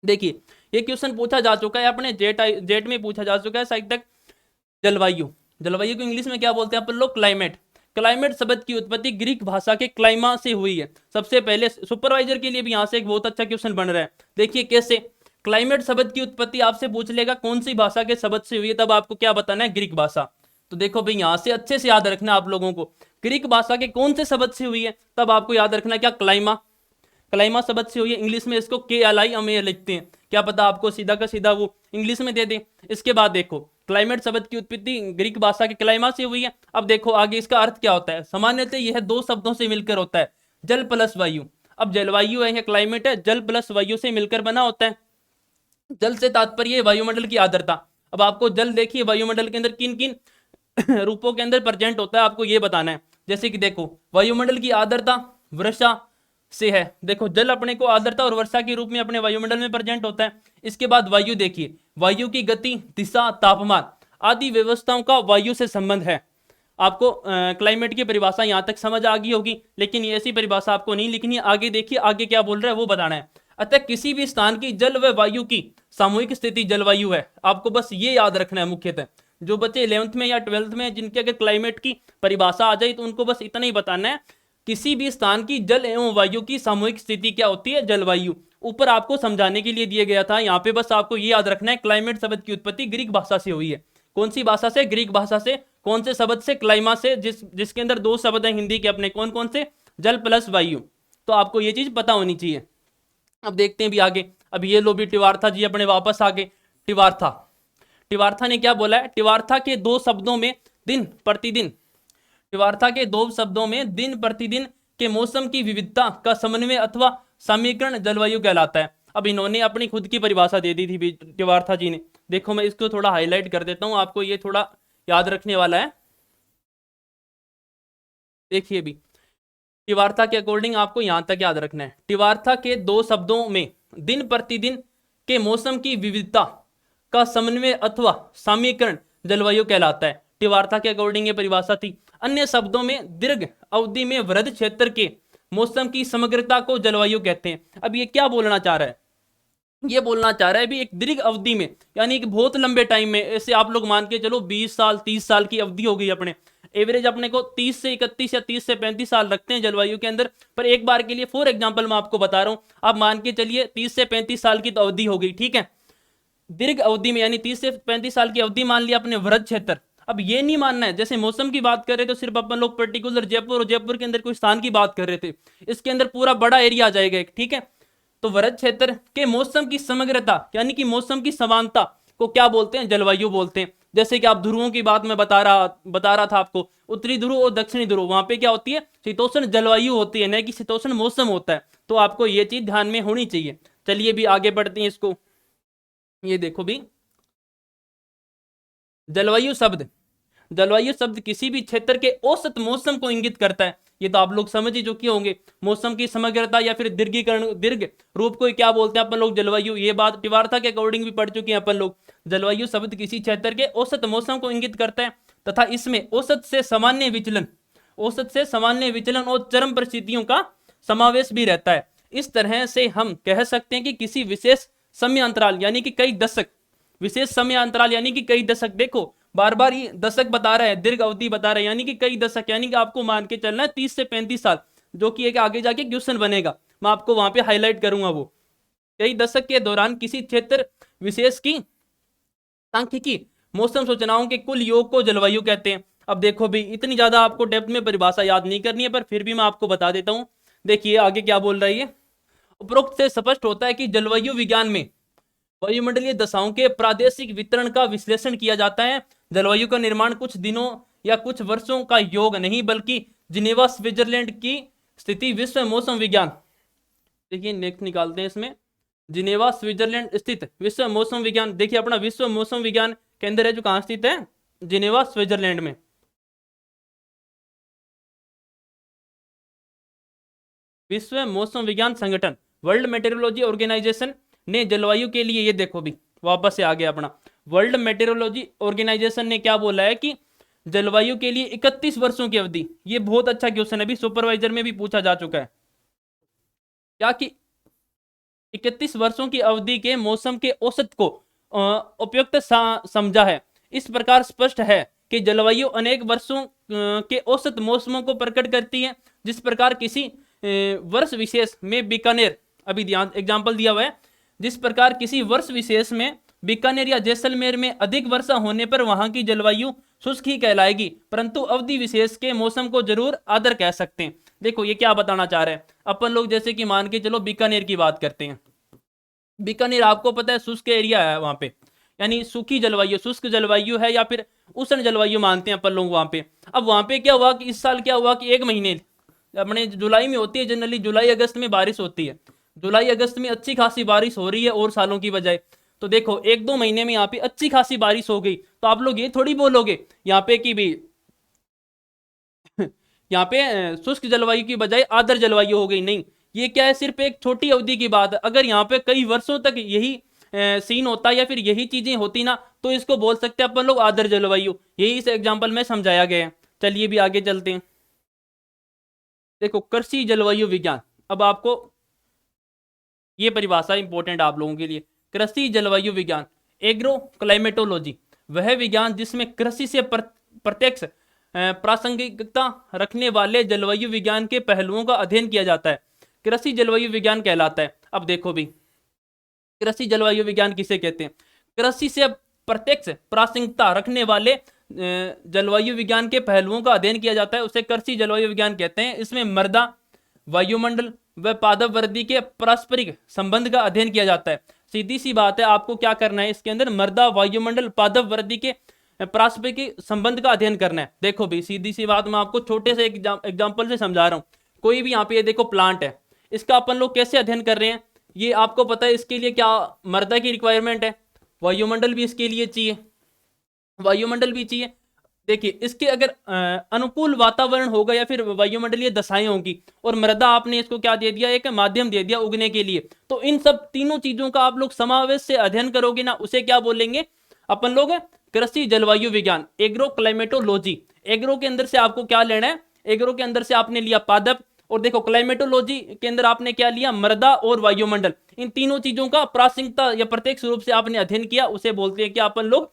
देखिए ये क्वेश्चन पूछा जा चुका है अपने जेट में पूछा जा चुका है शायद तक। जलवायु को इंग्लिश में क्या बोलते हैं अपन लोग? क्लाइमेट। क्लाइमेट शब्द की उत्पत्ति ग्रीक भाषा के क्लाइमा से हुई है। सबसे पहले सुपरवाइजर के लिए भी यहाँ से एक बहुत अच्छा क्वेश्चन बन रहा है। देखिए कैसे क्लाइमेट शब्द की उत्पत्ति आपसे पूछ लेगा कौन सी भाषा के शब्द से हुई है, तब आपको क्या बताना है? ग्रीक भाषा। तो देखो भाई यहाँ से अच्छे से याद रखना आप लोगों को, ग्रीक भाषा के कौन से शब्द से हुई है, तब आपको याद रखना क्या? क्लाइमा। क्लाइमा शब्द से हुई है। इंग्लिश में इसको KLIMA लिखते हैं, क्या पता आपको सीधा का सीधा वो इंग्लिश में दे दे। इसके बाद देखो क्लाइमेट शब्द की उत्पत्ति ग्रीक भाषा के क्लाइमा से हुई है। अब देखो आगे इसका अर्थ क्या होता है? सामान्यतः यह दो शब्दों से मिलकर होता है, जल प्लस वायु। अब जलवायु है, क्लाइमेट है, जल प्लस वायु से मिलकर बना होता है। जल से तात्पर्य वायुमंडल की आर्द्रता। अब आपको जल देखिए वायुमंडल के अंदर किन किन रूपों के अंदर प्रेजेंट होता है आपको ये बताना है। जैसे कि देखो वायुमंडल की आर्द्रता वर्षा से है। देखो जल अपने को आर्द्रता और वर्षा के रूप में अपने वायुमंडल में प्रेजेंट होता है। इसके बाद वायु देखिए, वायु की गति, दिशा, तापमान आदि व्यवस्थाओं का वायु से संबंध है। आपको क्लाइमेट की परिभाषा यहाँ तक समझ आ गई होगी, लेकिन ये ऐसी परिभाषा आपको नहीं लिखनी है। आगे देखिए आगे क्या बोल रहा है वो बताना है। अतः किसी भी स्थान की जल व वायु की सामूहिक स्थिति जलवायु है। आपको बस ये याद रखना है मुख्यतः। जो बच्चे 11th में या 12th में जिनके अगर क्लाइमेट की परिभाषा आ जाए तो उनको बस इतना ही बताना है, किसी भी स्थान की जल एवं वायु की सामूहिक स्थिति क्या होती है? जलवायु। ऊपर आपको समझाने के लिए दिया गया था। यहाँ पे बस आपको ये याद रखना है, क्लाइमेट शब्द की उत्पत्ति ग्रीक भाषा से हुई है। कौन सी भाषा से? ग्रीक भाषा से। कौन से शब्द से? क्लाइमा से, जिसके अंदर दो शब्द हैं हिंदी के अपने, कौन कौन से? जल प्लस वायु। तो आपको ये चीज पता होनी चाहिए। अब देखते हैं भी आगे। अब ये लो भी टिवार्था जी अपने वापस आ गए। टिवार्था, टिवार्था ने क्या बोला है? टिवार्था के दो शब्दों में दिन प्रतिदिन, टिवार्था के दो शब्दों में दिन प्रतिदिन के मौसम की विविधता का समन्वय अथवा समीकरण जलवायु कहलाता है। अब इन्होंने अपनी खुद की परिभाषा दे दी थी टिवार्था जी ने। देखो मैं इसको थोड़ा हाईलाइट कर देता हूं, आपको ये थोड़ा याद रखने वाला है। देखिए भी टिवार्था के अकॉर्डिंग आपको यहां तक याद रखना है। टिवार्था के दो शब्दों में दिन प्रतिदिन के मौसम की विविधता का समन्वय अथवा समीकरण जलवायु कहलाता है। टिवार्था के अकॉर्डिंग ये परिभाषा थी। अन्य शब्दों में दीर्घ अवधि में वृहद क्षेत्र के मौसम की समग्रता को जलवायु कहते हैं। अब ये क्या बोलना चाह रहा है? ये बोलना चाह रहा है भी एक दीर्घ अवधि में, यानी कि बहुत लंबे टाइम में, ऐसे आप लोग मान के चलो 20 साल 30 साल की अवधि हो गई अपने, एवरेज अपने को 30 से 31 या 30 से 35 साल रखते हैं जलवायु के अंदर। पर एक बार के लिए फॉर एग्जांपल मैं आपको बता रहा हूं, आप मान के चलिए 30 से 35 साल की तो अवधि हो गई, ठीक है। दीर्घ अवधि में यानी 30 से 35 साल की अवधि मान लिया अपने वृहद क्षेत्र। अब ये नहीं मानना है जैसे मौसम की बात कर रहे तो सिर्फ अपन लोग पर्टिकुलर जयपुर और जयपुर के अंदर कोई स्थान की बात कर रहे थे, इसके अंदर पूरा बड़ा एरिया आ जाएगा एक, ठीक है। तो वृहद क्षेत्र के मौसम की समग्रता यानी कि मौसम की समानता को क्या बोलते हैं? जलवायु बोलते हैं। जैसे कि आप ध्रुवों की बात मैं बता रहा था आपको, उत्तरी ध्रुव और दक्षिणी ध्रुव, वहां पे क्या होती है? शीतोष्ण जलवायु होती है, न कि शीतोष्ण मौसम होता है। तो आपको ये चीज ध्यान में होनी चाहिए। चलिए भी आगे बढ़ते हैं इसको। ये देखो भी जलवायु शब्द, जलवायु शब्द किसी भी क्षेत्र के औसत मौसम को इंगित करता है। ये तो आप लोग समझ ही चुके होंगे। मौसम की समग्रता या फिर दीर्घीकरण, दीर्घ रूप को क्या बोलते हैं अपन लोग? जलवायु। ये बात टिवार्था के अकॉर्डिंग भी पढ़ चुके हैं अपन लोग। जलवायु शब्द किसी क्षेत्र के औसत मौसम को इंगित करता है तथा इसमें औसत से सामान्य विचलन, औसत से सामान्य विचलन और चरम परिस्थितियों का समावेश भी रहता है। इस तरह से हम कह सकते हैं कि किसी विशेष समय अंतराल यानी कि कई दशक, विशेष समय अंतराल यानी कि कई दशक, देखो बार बार ये दशक बता रहा है, दीर्घ अवधि बता रहा है, यानी कि कई दशक, यानी कि आपको मान के चलना है 30 से 35 साल, जो कि एक आगे जाके क्वेश्चन बनेगा, मैं आपको वहां पे हाईलाइट करूंगा। वो कई दशक के दौरान किसी क्षेत्र विशेष की सांख्यिकी मौसम सूचनाओं के कुल योग को जलवायु कहते हैं। अब देखो भी इतनी ज्यादा आपको डेप्थ में परिभाषा याद नहीं करनी है, पर फिर भी मैं आपको बता देता हूं। देखिए आगे क्या बोल रही है। उपरोक्त से स्पष्ट होता है कि जलवायु विज्ञान में वायुमंडलीय दशाओं के प्रादेशिक वितरण का विश्लेषण किया जाता है। जलवायु का निर्माण कुछ दिनों या कुछ वर्षों का योग नहीं, बल्कि जिनेवा स्विट्जरलैंड की स्थिति विश्व मौसम विज्ञान, देखिए नेक्स्ट निकालते हैं इसमें, जिनेवा स्विट्जरलैंड स्थित विश्व मौसम विज्ञान। देखिए अपना विश्व मौसम विज्ञान केंद्र है जो कहां स्थित है? जिनेवा स्विट्जरलैंड में। विश्व मौसम विज्ञान संगठन, वर्ल्ड मेटेरोलॉजी ऑर्गेनाइजेशन ने जलवायु के लिए, ये देखो भी वापस से आ गया अपना, वर्ल्ड मेटेरोलॉजी ऑर्गेनाइजेशन ने क्या बोला है कि जलवायु के लिए 31 वर्षों की अवधि, ये बहुत अच्छा क्वेश्चन है, अभी सुपरवाइजर में भी पूछा जा चुका है, क्या कि 31 वर्षों की अवधि के मौसम के औसत को उपयुक्त समझा है। इस प्रकार स्पष्ट है कि जलवायु अनेक वर्षों के औसत मौसमों को प्रकट करती है। जिस प्रकार किसी वर्ष विशेष में बीकानेर, अभी ध्यान एग्जाम्पल दिया हुआ है, जिस प्रकार किसी वर्ष विशेष में बीकानेर या जैसलमेर में अधिक वर्षा होने पर वहां की जलवायु शुष्क ही कहलाएगी, परंतु अवधि विशेष के मौसम को जरूर आर्द्र कह सकते हैं। देखो ये क्या बताना चाह रहे हैं अपन लोग, जैसे कि मान के चलो बीकानेर की बात करते हैं। बीकानेर आपको पता है शुष्क एरिया है वहां पे, यानी सूखी जलवायु, शुष्क जलवायु है या फिर उष्ण जलवायु मानते हैं अपन लोग वहां पे। अब वहां पे क्या हुआ कि इस साल क्या हुआ कि एक महीने अपने जुलाई में होती है जनरली, जुलाई अगस्त में बारिश होती है, जुलाई अगस्त में अच्छी खासी बारिश हो रही है और सालों की बजाय। तो देखो एक दो महीने में यहाँ पे अच्छी खासी बारिश हो गई, तो आप लोग ये थोड़ी बोलोगे यहाँ पे कि भी यहाँ पे शुष्क जलवायु की बजाय आर्द्र जलवायु हो गई, नहीं, ये क्या है सिर्फ एक छोटी अवधि की बात है। अगर यहाँ पे कई वर्षों तक यही सीन होता या फिर यही चीजें होती ना, तो इसको बोल सकते हैं अपन लोग आर्द्र जलवायु। यही इस एग्जाम्पल में समझाया गया है। चलिए भी आगे चलते हैं। देखो कृषि जलवायु विज्ञान, अब आपको ये परिभाषा इंपॉर्टेंट आप लोगों के लिए। कृषि जलवायु विज्ञान, एग्रो क्लाइमेटोलॉजी, वह विज्ञान जिसमें कृषि से प्रत्यक्ष प्रासंगिकता रखने वाले जलवायु विज्ञान के पहलुओं का अध्ययन किया जाता है, कृषि जलवायु विज्ञान कहलाता है। अब देखो भी कृषि जलवायु विज्ञान किसे कहते हैं? कृषि से प्रत्यक्ष प्रासंगिकता रखने वाले जलवायु विज्ञान के पहलुओं का अध्ययन किया जाता है, उसे कृषि जलवायु विज्ञान कहते हैं। इसमें मृदा, वायुमंडल व पादप वृद्धि के पारस्परिक संबंध का अध्ययन किया जाता है। सीधी सी बात है, आपको क्या करना है इसके अंदर, मृदा, वायुमंडल, पादप वृद्धि के पारस्परिक संबंध का अध्ययन करना है। देखो भी सीधी सी बात, मैं आपको छोटे से एग्जाम्पल से समझा रहा हूँ। कोई भी यहाँ पे ये देखो प्लांट है, इसका अपन लोग कैसे अध्ययन कर रहे हैं, ये आपको पता है। इसके लिए क्या मृदा की रिक्वायरमेंट है, वायुमंडल भी इसके लिए चाहिए, वायुमंडल भी चाहिए। देखिए इसके अगर अनुकूल वातावरण होगा या फिर वायुमंडलीय दशाएं होंगी, और मृदा आपने इसको क्या दे दिया, एक माध्यम दे दिया उगने के लिए, तो इन सब तीनों चीजों का आप लोग समावेश से अध्ययन करोगे ना, उसे क्या बोलेंगे अपन लोग, कृषि जलवायु विज्ञान, एग्रो क्लाइमेटोलॉजी। एग्रो के अंदर से आपको क्या लेना है, एग्रो के अंदर से आपने लिया पादप, और देखो क्लाइमेटोलॉजी के अंदर आपने क्या लिया, मृदा और वायुमंडल। इन तीनों चीजों का प्रासंगिकता या प्रत्यक्ष रूप से आपने अध्ययन किया, उसे बोलते हैं कि अपन लोग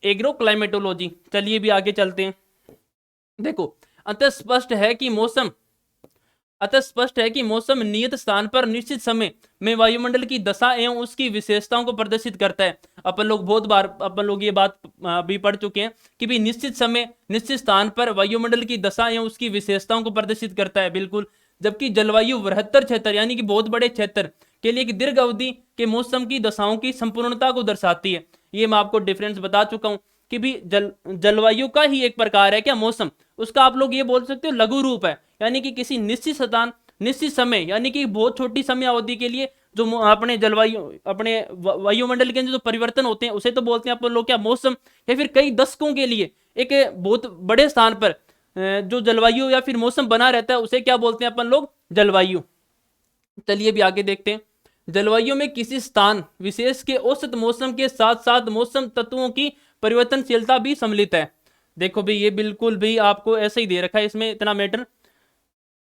एग्रो क्लाइमेटोलॉजी। चलिए भी आगे चलते हैं। देखो अतः स्पष्ट है कि मौसम नियत स्थान पर निश्चित समय में वायुमंडल की दशा एवं उसकी विशेषताओं को प्रदर्शित करता है। अपन लोग बहुत बार अपन लोग ये बात भी पढ़ चुके हैं कि भी निश्चित समय निश्चित स्थान पर वायुमंडल की दशा एवं उसकी विशेषताओं को प्रदर्शित करता है, बिल्कुल। जबकि जलवायु बृहत्तर क्षेत्र यानी कि बहुत बड़े क्षेत्र के लिए एक दीर्घ अवधि के मौसम की दशाओं की संपूर्णता को दर्शाती है। ये मैं आपको डिफरेंस बता चुका हूं कि भी जलवायु का ही एक प्रकार है क्या मौसम, उसका आप लोग ये बोल सकते हो लघु रूप है, यानी कि किसी निश्चित स्थान निश्चित समय यानी कि बहुत छोटी समय अवधि के लिए जो अपने जलवायु अपने वायुमंडल के जो परिवर्तन होते हैं उसे तो बोलते हैं अपन लोग क्या मौसम, या फिर कई दशकों के लिए एक बहुत बड़े स्थान पर जो जलवायु या फिर मौसम बना रहता है उसे क्या बोलते हैं अपन लोग, जलवायु। चलिए भी आगे देखते हैं। जलवायु में किसी स्थान विशेष के औसत मौसम के साथ साथ मौसम तत्वों की परिवर्तनशीलता भी सम्मिलित है। देखो भी ये बिल्कुल भी आपको ऐसे ही दे रखा है, इसमें इतना मैटर।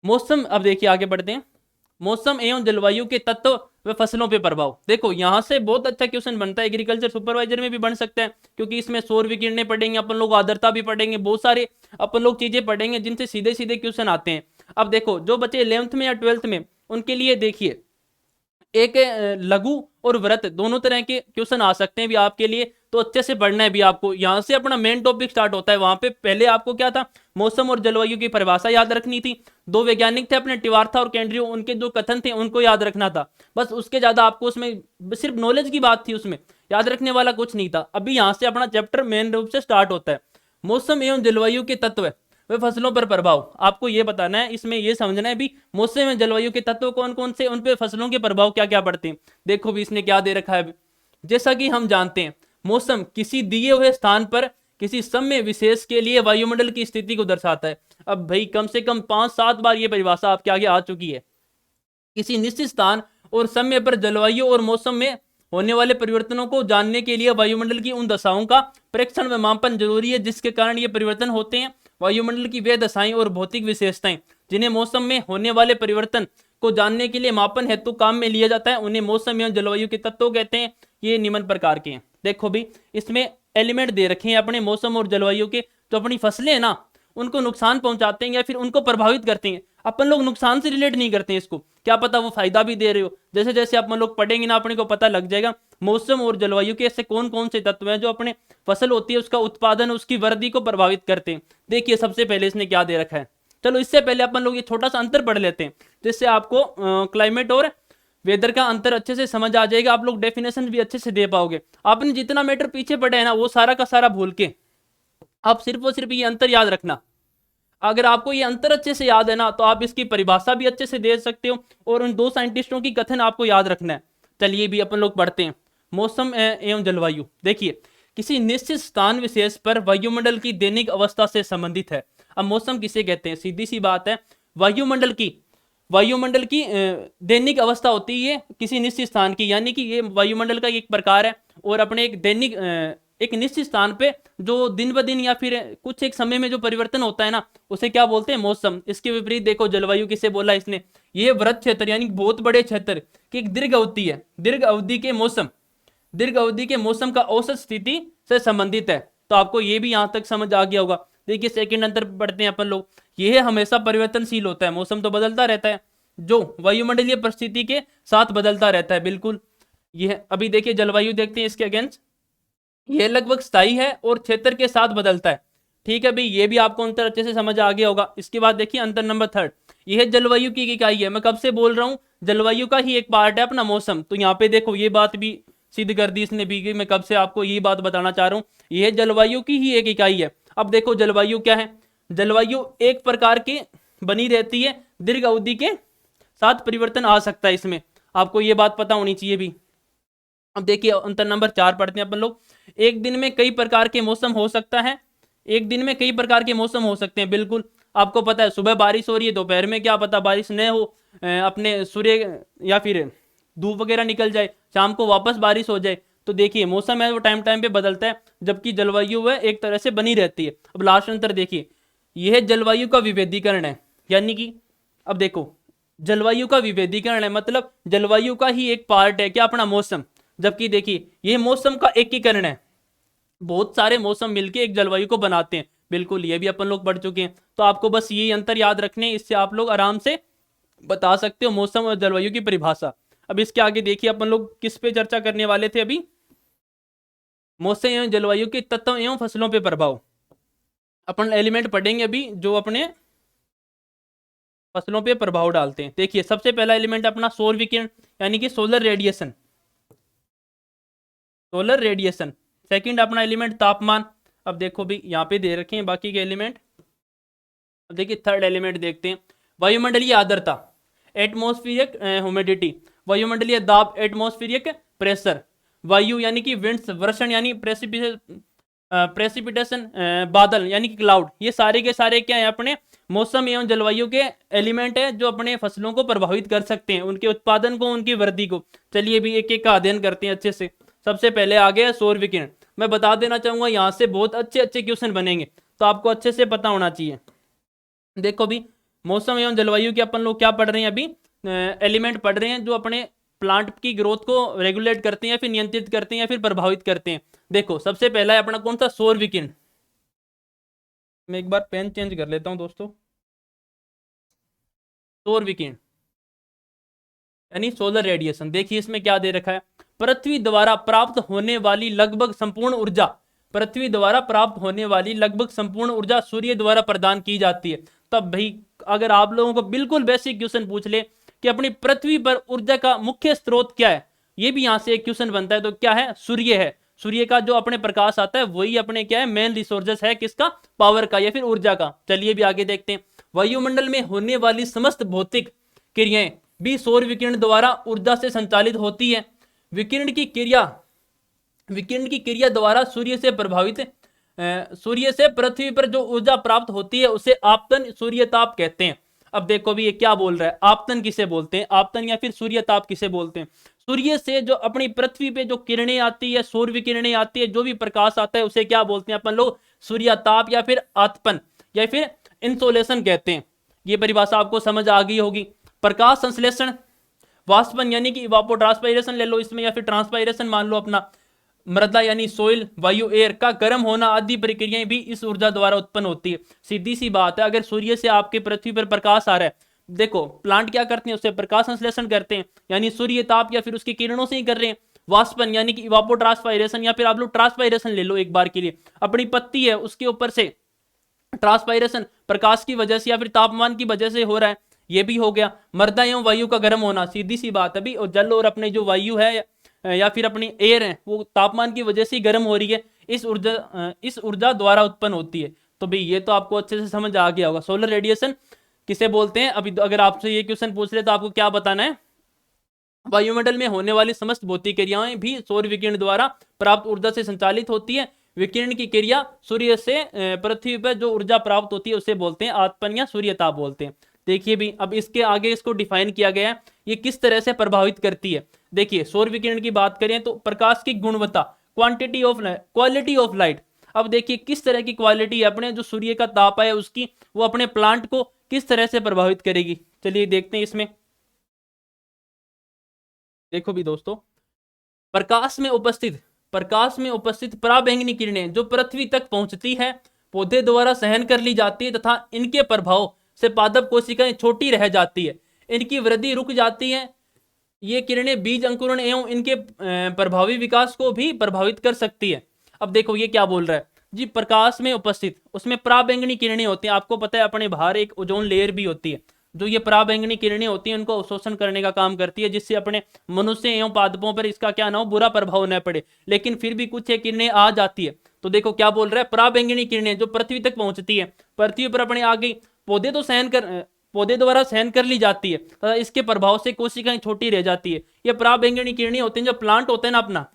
मौसम, अब देखिए आगे बढ़ते हैं। मौसम एवं जलवायु के तत्व व फसलों पे प्रभाव। देखो यहां से बहुत अच्छा क्वेश्चन बनता है, एग्रीकल्चर सुपरवाइजर में भी बन सकता है, क्योंकि इसमें सौर विकिरणें पढ़ेंगे अपन लोग, आर्द्रता भी पढ़ेंगे, बहुत सारे अपन लोग चीजें पढ़ेंगे जिनसे सीधे सीधे क्वेश्चन आते हैं। अब देखो जो बच्चे 11th में या 12th में, उनके लिए देखिए एक लघु और व्रत दोनों तरह के क्वेश्चन आ सकते हैं भी आपके लिए, तो अच्छे से पढ़ना है भी आपको। यहां से अपना मेन टॉपिक स्टार्ट होता है। वहां पे पहले आपको क्या था, मौसम और जलवायु की परिभाषा याद रखनी थी। दो वैज्ञानिक थे अपने, टिवार्था और कैंड्रियो, उनके जो कथन थे उनको याद रखना था, बस। उसके ज्यादा आपको उसमें सिर्फ नॉलेज की बात थी, उसमें याद रखने वाला कुछ नहीं था। अभी यहां से अपना चैप्टर मेन रूप से स्टार्ट होता है। मौसम एवं जलवायु के तत्व वे फसलों पर प्रभाव, आपको ये बताना है, इसमें ये समझना है भी मौसम एवं जलवायु के तत्व कौन कौन से, उन पे फसलों के प्रभाव क्या क्या पड़ते हैं। देखो भी इसने क्या दे रखा है। जैसा कि हम जानते हैं मौसम किसी दिए हुए स्थान पर किसी समय विशेष के लिए वायुमंडल की स्थिति को दर्शाता है। अब भाई कम से कम 5-7 बार ये परिभाषा आपके आगे आ चुकी है। किसी निश्चित स्थान और समय पर जलवायु और मौसम में होने वाले परिवर्तनों को जानने के लिए वायुमंडल की उन दशाओं का परीक्षण व मापन जरूरी है जिसके कारण ये परिवर्तन होते हैं। वायुमंडल की वे दशाएं और भौतिक विशेषताएं जिन्हें मौसम में होने वाले परिवर्तन को जानने के लिए मापन हेतु काम में लिया जाता है, उन्हें मौसम एवं जलवायु के तत्व कहते हैं। ये निम्न प्रकार के हैं। देखो भी इसमें एलिमेंट दे रखे हैं अपने मौसम और जलवायु के, जो अपनी फसलें हैं ना उनको नुकसान पहुंचाते हैं या फिर उनको प्रभावित करते हैं। अपन लोग नुकसान से रिलेट नहीं करते हैं इसको, क्या पता वो फायदा भी दे रहे हो। जैसे जैसे अपन लोग पढ़ेंगे ना अपने को पता लग जाएगा मौसम और जलवायु के ऐसे कौन कौन से तत्व हैं जो अपने फसल होती है उसका उत्पादन उसकी वृद्धि को प्रभावित करते हैं। देखिए सबसे पहले इसने क्या दे रखा है, चलो इससे पहले अपन लोग ये छोटा सा अंतर पढ़ लेते हैं, जिससे आपको क्लाइमेट और वेदर का अंतर अच्छे से समझ आ जाएगा। आप लोग डेफिनेशन भी अच्छे से दे पाओगे। आपने जितना मैटर पीछे पढ़े है ना वो सारा का सारा भूल के आप सिर्फ और सिर्फ ये अंतर याद रखना। अगर आपको ये अंतर अच्छे से याद है ना तो आप इसकी परिभाषा भी अच्छे से दे सकते हो, और उन दो साइंटिस्टों की कथन आपको याद रखना है। चलिए भी अपन लोग पढ़ते हैं। मौसम एवं जलवायु, देखिए किसी निश्चित स्थान विशेष पर वायुमंडल की दैनिक अवस्था से संबंधित है। अब मौसम किसे कहते हैं, सीधी सी बात है, वायुमंडल की दैनिक अवस्था होती है किसी निश्चित स्थान की, यानी कि ये वायुमंडल का एक प्रकार है। और अपने एक दैनिक एक निश्चित स्थान पे जो दिन ब दिन या फिर कुछ एक समय में जो परिवर्तन होता है ना उसे क्या बोलते हैं, मौसम। इसके विपरीत देखो जलवायु किसे बोला इसने, ये वृत्त क्षेत्र यानी बहुत बड़े क्षेत्र की एक दीर्घ अवधि है। दीर्घ अवधि के मौसम का औसत स्थिति से संबंधित है। तो आपको ये भी यहां तक समझ आ गया होगा। देखिए सेकंड अंतर पढ़ते हैं अपन लोग। यह हमेशा परिवर्तनशील होता है, मौसम तो बदलता रहता है, जो वायुमंडलीय परिस्थिति के साथ बदलता रहता है, बिल्कुल। ये अभी देखिए जलवायु देखते हैं इसके अगेंस्ट, ये लगभग स्थायी है और क्षेत्र के साथ बदलता है। ठीक है भाई, ये भी आपको अंतर अच्छे से समझ आ गया होगा। इसके बाद देखिए अंतर नंबर थर्ड, यह जलवायु की इकाई है। मैं कब से बोल रहा हूँ, जलवायु का ही एक पार्ट है अपना मौसम। तो यहाँ पे देखो ये बात भी सिद्ध कर दी इसने भी कि मैं कब से आपको यही बात बताना चाह रहा हूँ, यह जलवायु की ही एक इकाई है। अब देखो जलवायु क्या है, जलवायु एक प्रकार की बनी रहती है, दीर्घ अवधि के साथ परिवर्तन आ सकता है इसमें, आपको ये बात पता होनी चाहिए भी। अब देखिए अंतर नंबर 4 पढ़ते हैं अपन लोग। एक दिन में कई प्रकार के मौसम हो सकता है, एक दिन में कई प्रकार के मौसम हो सकते हैं, बिल्कुल आपको पता है। सुबह बारिश हो रही है, दोपहर में क्या पता बारिश न हो, अपने सूर्य या फिर धूप वगैरह निकल जाए, शाम को वापस बारिश हो जाए। तो देखिए मौसम है वो टाइम टाइम पे बदलता है, जबकि जलवायु है एक तरह से बनी रहती है। अब लास्ट अंतर देखिए, यह जलवायु का विभेदीकरण है, यानी कि अब देखो जलवायु का विभेदीकरण है मतलब जलवायु का ही एक पार्ट है क्या अपना मौसम, जबकि देखिए यह मौसम का एकीकरण है। बहुत सारे मौसम मिलके एक जलवायु को बनाते हैं, बिल्कुल ये भी अपन लोग पढ़ चुके हैं। तो आपको बस यही अंतर याद रखने, इससे आप लोग आराम से बता सकते हो मौसम और जलवायु की परिभाषा। अब इसके आगे देखिए अपन लोग किस पे चर्चा करने वाले थे अभी, मौसम एवं जलवायु के तत्व एवं फसलों पे प्रभाव। अपन एलिमेंट पढ़ेंगे अभी जो अपने फसलों पे प्रभाव डालते हैं। देखिए सबसे पहला एलिमेंट अपना सौर विकिरण, यानी कि solar radiation, solar radiation. Second अपना एलिमेंट तापमान। अब देखो भी यहाँ पे दे रखे हैं बाकी के एलिमेंट। अब देखिए थर्ड एलिमेंट देखते हैं, वायुमंडलीय आर्द्रता, एटमॉस्फेरिक ह्यूमिडिटी, वायुमंडलीय दाब, एटमॉस्फेरिक प्रेशर, वायु यानी कि विंड्स, वर्षण यानी प्रेसिपिटेशन, बादल यानी कि क्लाउड। ये सारे के सारे क्या है अपने मौसम एवं जलवायु के एलिमेंट है जो अपने फसलों को प्रभावित कर सकते हैं, उनके उत्पादन को, उनकी वृद्धि को। चलिए भी एक एक का अध्ययन करते हैं अच्छे से। सबसे पहले आ गया सौर विकिरण। मैं बता देना चाहूंगा यहाँ से बहुत अच्छे अच्छे क्वेश्चन बनेंगे, तो आपको अच्छे से पता होना चाहिए। देखो भी मौसम एवं जलवायु के अपन लोग क्या पढ़ रहे हैं अभी, एलिमेंट पढ़ रहे हैं जो अपने प्लांट की ग्रोथ को रेगुलेट करते हैं या फिर नियंत्रित करते हैं या फिर प्रभावित करते हैं। देखो सबसे पहला है अपना कौन सा, सौर विकिरण। मैं एक बार पेन चेंज कर लेता हूं दोस्तों। सौर विकिरण यानी सोलर रेडिएशन। देखिए इसमें क्या दे रखा है, पृथ्वी द्वारा प्राप्त होने वाली लगभग संपूर्ण ऊर्जा, पृथ्वी द्वारा प्राप्त होने वाली लगभग संपूर्ण ऊर्जा सूर्य द्वारा प्रदान की जाती है। तब भाई अगर आप लोगों को बिल्कुल बेसिक क्वेश्चन पूछ ले कि अपनी पृथ्वी पर ऊर्जा का मुख्य स्रोत क्या है, ये भी यहां से एक क्वेश्चन बनता है, तो क्या है, सूर्य है। सूर्य का जो अपने प्रकाश आता है वही अपने क्या है, मेन रिसोर्सेस है किसका, पावर का या फिर ऊर्जा का। चलिए भी आगे देखते हैं, वायुमंडल में होने वाली समस्त भौतिक क्रियाएं भी सौर विकिरण द्वारा ऊर्जा से संचालित होती है। विकिरण की क्रिया द्वारा सूर्य से प्रभावित सूर्य से पृथ्वी पर जो ऊर्जा प्राप्त होती है उसे आपतन, सूर्यताप कहते हैं। अब देखो भी ये क्या बोल रहा है, आपतन किसे बोलते हैं, आपतन या फिर सूर्यताप किसे बोलते हैं। सूर्य से जो अपनी पृथ्वी पे जो किरणें आती है, सौर विकिरणें आती है, जो भी प्रकाश आता है उसे क्या बोलते हैं अपन लोग, सूर्यताप या फिर आतपन या फिर इंसोलेशन कहते हैं। ये परिभाषा आपको समझ आ गई होगी। प्रकाश संश्लेषण, वाष्पन यानी कि इवापोट्रांसपायरेशन ले लो इसमें, या फिर ट्रांसपायरेशन मान लो अपना, मृदा यानी सोइल, वायु एयर का गर्म होना आदि प्रक्रियाएं भी इस ऊर्जा द्वारा उत्पन्न होती है। सीधी सी बात है, अगर सूर्य से आपके पृथ्वी पर प्रकाश आ रहा है, देखो प्लांट क्या करते हैं, उससे प्रकाश संश्लेषण करते हैं, यानी सूर्य ताप या फिर उसकी किरणों से ही कर रहे हैं। वाष्पन यानी कि इवापोट्रांसपायरेशन या फिर आप लोग ट्रांसपायरेशन ले लो एक बार के लिए, अपनी पत्ती है उसके ऊपर से ट्रांसपायरेशन प्रकाश की वजह से या फिर तापमान की वजह से हो रहा है, ये भी हो गया। मृदा एवं वायु का गर्म होना, सीधी सी बात है भी, और जल और अपने जो वायु है या फिर अपनी एयर है वो तापमान की वजह से ही गर्म हो रही है, इस ऊर्जा द्वारा उत्पन्न होती है। तो भाई ये तो आपको अच्छे से समझ आ गया होगा। सोलर रेडिएशन किसे बोलते हैं, अभी अगर आपसे ये क्वेश्चन पूछ ले तो आपको क्या बताना है, वायुमंडल में होने वाली समस्त भौतिक क्रियाएं भी सौर विकिरण द्वारा प्राप्त ऊर्जा से संचालित होती है। विकिरण की क्रिया सूर्य से पृथ्वी पर जो ऊर्जा प्राप्त होती है उसे बोलते हैं आतपन या सूर्यताप बोलते हैं। देखिए भी अब इसके आगे इसको डिफाइन किया गया है, ये किस तरह से प्रभावित करती है। देखिए सौर विकिरण की बात करें तो प्रकाश की गुणवत्ता, क्वालिटी ऑफ लाइट। अब देखिए किस तरह की क्वालिटी है अपने जो सूर्य का ताप है उसकी, वो अपने प्लांट को किस तरह से प्रभावित करेगी। चलिए देखते हैं इसमें। देखो भी दोस्तों, प्रकाश में उपस्थित पराबैंगनी किरणें जो पृथ्वी तक पहुंचती है, पौधे द्वारा सहन कर ली जाती है तथा इनके प्रभाव से पादप कोशिकाएं छोटी रह जाती है, इनकी वृद्धि रुक जाती है ये किरणें बीज अंकुरण एवं इनके प्रभावी विकास को भी प्रभावित कर सकती है। अब देखो ये क्या बोल रहा है जी, प्रकाश में उपस्थित उसमें पराबैंगनी किरणें होती हैं। आपको पता है अपने बाहर एक ओजोन लेयर भी होती है, जो ये पराबैंगनी किरणें होती हैं उनको अवशोषण करने का काम करती है, जिससे अपने मनुष्य एवं पादपों पर इसका क्या ना हो, बुरा प्रभाव न पड़े। लेकिन फिर भी कुछ ये किरणें आ जाती है। तो देखो क्या बोल रहा है, पराबैंगनी किरणें जो पृथ्वी तक पहुंचती है, पृथ्वी पर अपने आ गई, पौधे तो पौधे द्वारा सहन कर ली जाती है तथा इसके प्रभाव से कोशिकाएं छोटी रह जाती है। ये पराबैंगनी किरणें होती हैं, जो प्लांट होते हैं ना अपना,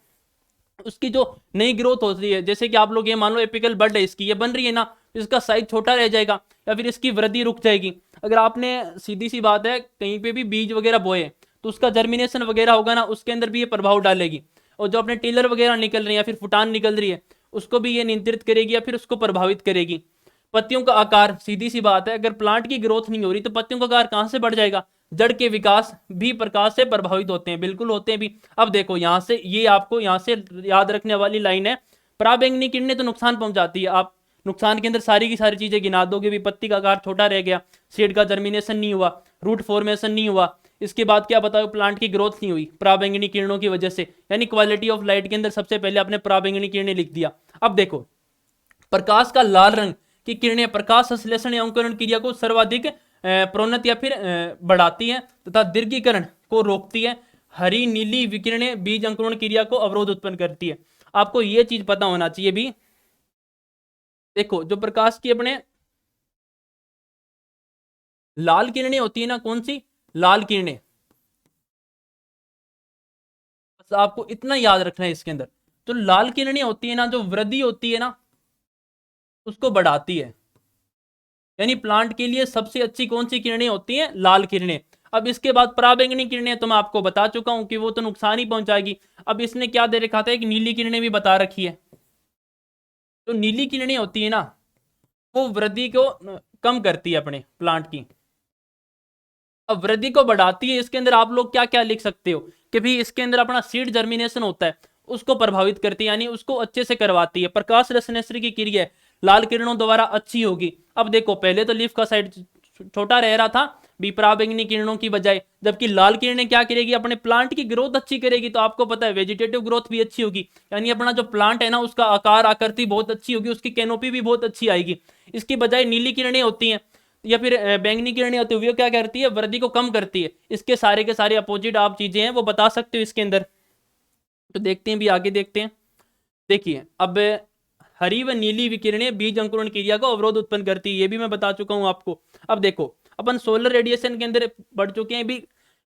उसकी जो नई ग्रोथ होती है, जैसे कि आप लोग ये मान लो एपिकल बड है इसकी, ये बन रही है ना, इसका साइज छोटा रह जाएगा या फिर इसकी वृद्धि रुक जाएगी। अगर आपने सीधी सी बात है कहीं पे भी बीज वगैरह बोए तो उसका जर्मिनेशन वगैरह होगा ना, उसके अंदर भी ये प्रभाव डालेगी। और जो अपने टिलर वगैरह निकल रही है या फिर फुटान निकल रही है, उसको भी ये नियंत्रित करेगी या फिर उसको प्रभावित करेगी। पत्तियों का आकार, सीधी सी बात है, अगर प्लांट की ग्रोथ नहीं हो रही तो पत्तियों का आकार कहां से बढ़ जाएगा। जड़ के विकास भी प्रकाश से प्रभावित होते हैं, बिल्कुल होते हैं भी। अब देखो यहां से, ये आपको यहां से याद रखने वाली लाइन है, पराबैंगनी किरणें तो नुकसान पहुंचाती है। आप नुकसान के अंदर सारी की सारी चीजें गिना दोगे भी, पत्ती का आकार छोटा रह गया, सीड का जर्मिनेशन नहीं हुआ, रूट फॉर्मेशन नहीं हुआ, इसके बाद क्या बताओ, प्लांट की ग्रोथ नहीं हुई पराबैंगनी किरणों की वजह से। यानी क्वालिटी ऑफ लाइट के अंदर सबसे पहले आपने पराबैंगनी किरणें लिख दिया। अब देखो प्रकाश का लाल रंग की किरणें प्रकाश संश्लेषण या अंकुरण क्रिया को सर्वाधिक प्रोन्नत या फिर बढ़ाती हैं तथा दीर्घीकरण को रोकती है। हरी नीली विकिरणें बीज अंकुरण क्रिया को अवरोध उत्पन्न करती है। आपको यह चीज पता होना चाहिए भी। देखो जो प्रकाश की अपने लाल किरणें होती है ना, कौन सी लाल किरणें, बस आपको इतना याद रखना है इसके अंदर, जो लाल किरणें होती है ना, जो वृद्धि होती है ना उसको बढ़ाती है। यानी प्लांट के लिए सबसे अच्छी कौन सी किरणें होती हैं, लाल किरणें। अब इसके बाद पराबैंगनी किरणें तो मैं आपको बता चुका हूं कि वो तो नुकसान ही पहुंचाएगी। अब इसने क्या दे रखा था, एक नीली किरणें भी बता रखी है। तो नीली किरणें होती है ना, वो वृद्धि को कम करती है अपने प्लांट की, अब वृद्धि को बढ़ाती है। इसके अंदर आप लोग क्या क्या लिख सकते हो कि भी इसके अंदर अपना सीड जर्मिनेशन होता है उसको प्रभावित करती है, यानी उसको अच्छे से करवाती है। प्रकाश संश्लेषण की क्रिया लाल किरणों द्वारा अच्छी होगी। अब देखो पहले तो लीफ का साइड छोटा रह रहा था पराबैंगनी किरणों की बजाय, जबकि लाल किरणें क्या करेगी, अपने प्लांट की ग्रोथ अच्छी करेगी। तो आपको पता है वेजिटेटिव ग्रोथ भी अच्छी होगी, यानी अपना जो प्लांट है ना उसका आकार आकृति बहुत अच्छी होगी, उसकी कैनोपी भी बहुत अच्छी आएगी। इसकी बजाय नीली किरणें होती हैं या फिर बैंगनी किरणें होती है, वो क्या करती है, वृद्धि को कम करती है। इसके सारे के सारे अपोजिट आप चीजें हैं वो बता सकते हो इसके अंदर। तो देखते हैं भी, आगे देखते हैं। देखिए अब हरी व नीली विकिरणें बीज अंकुरण क्रिया को अवरोध उत्पन्न करती है, ये भी मैं बता चुका हूं आपको। अब देखो अपन सोलर रेडिएशन के अंदर बढ़ चुके हैं भी।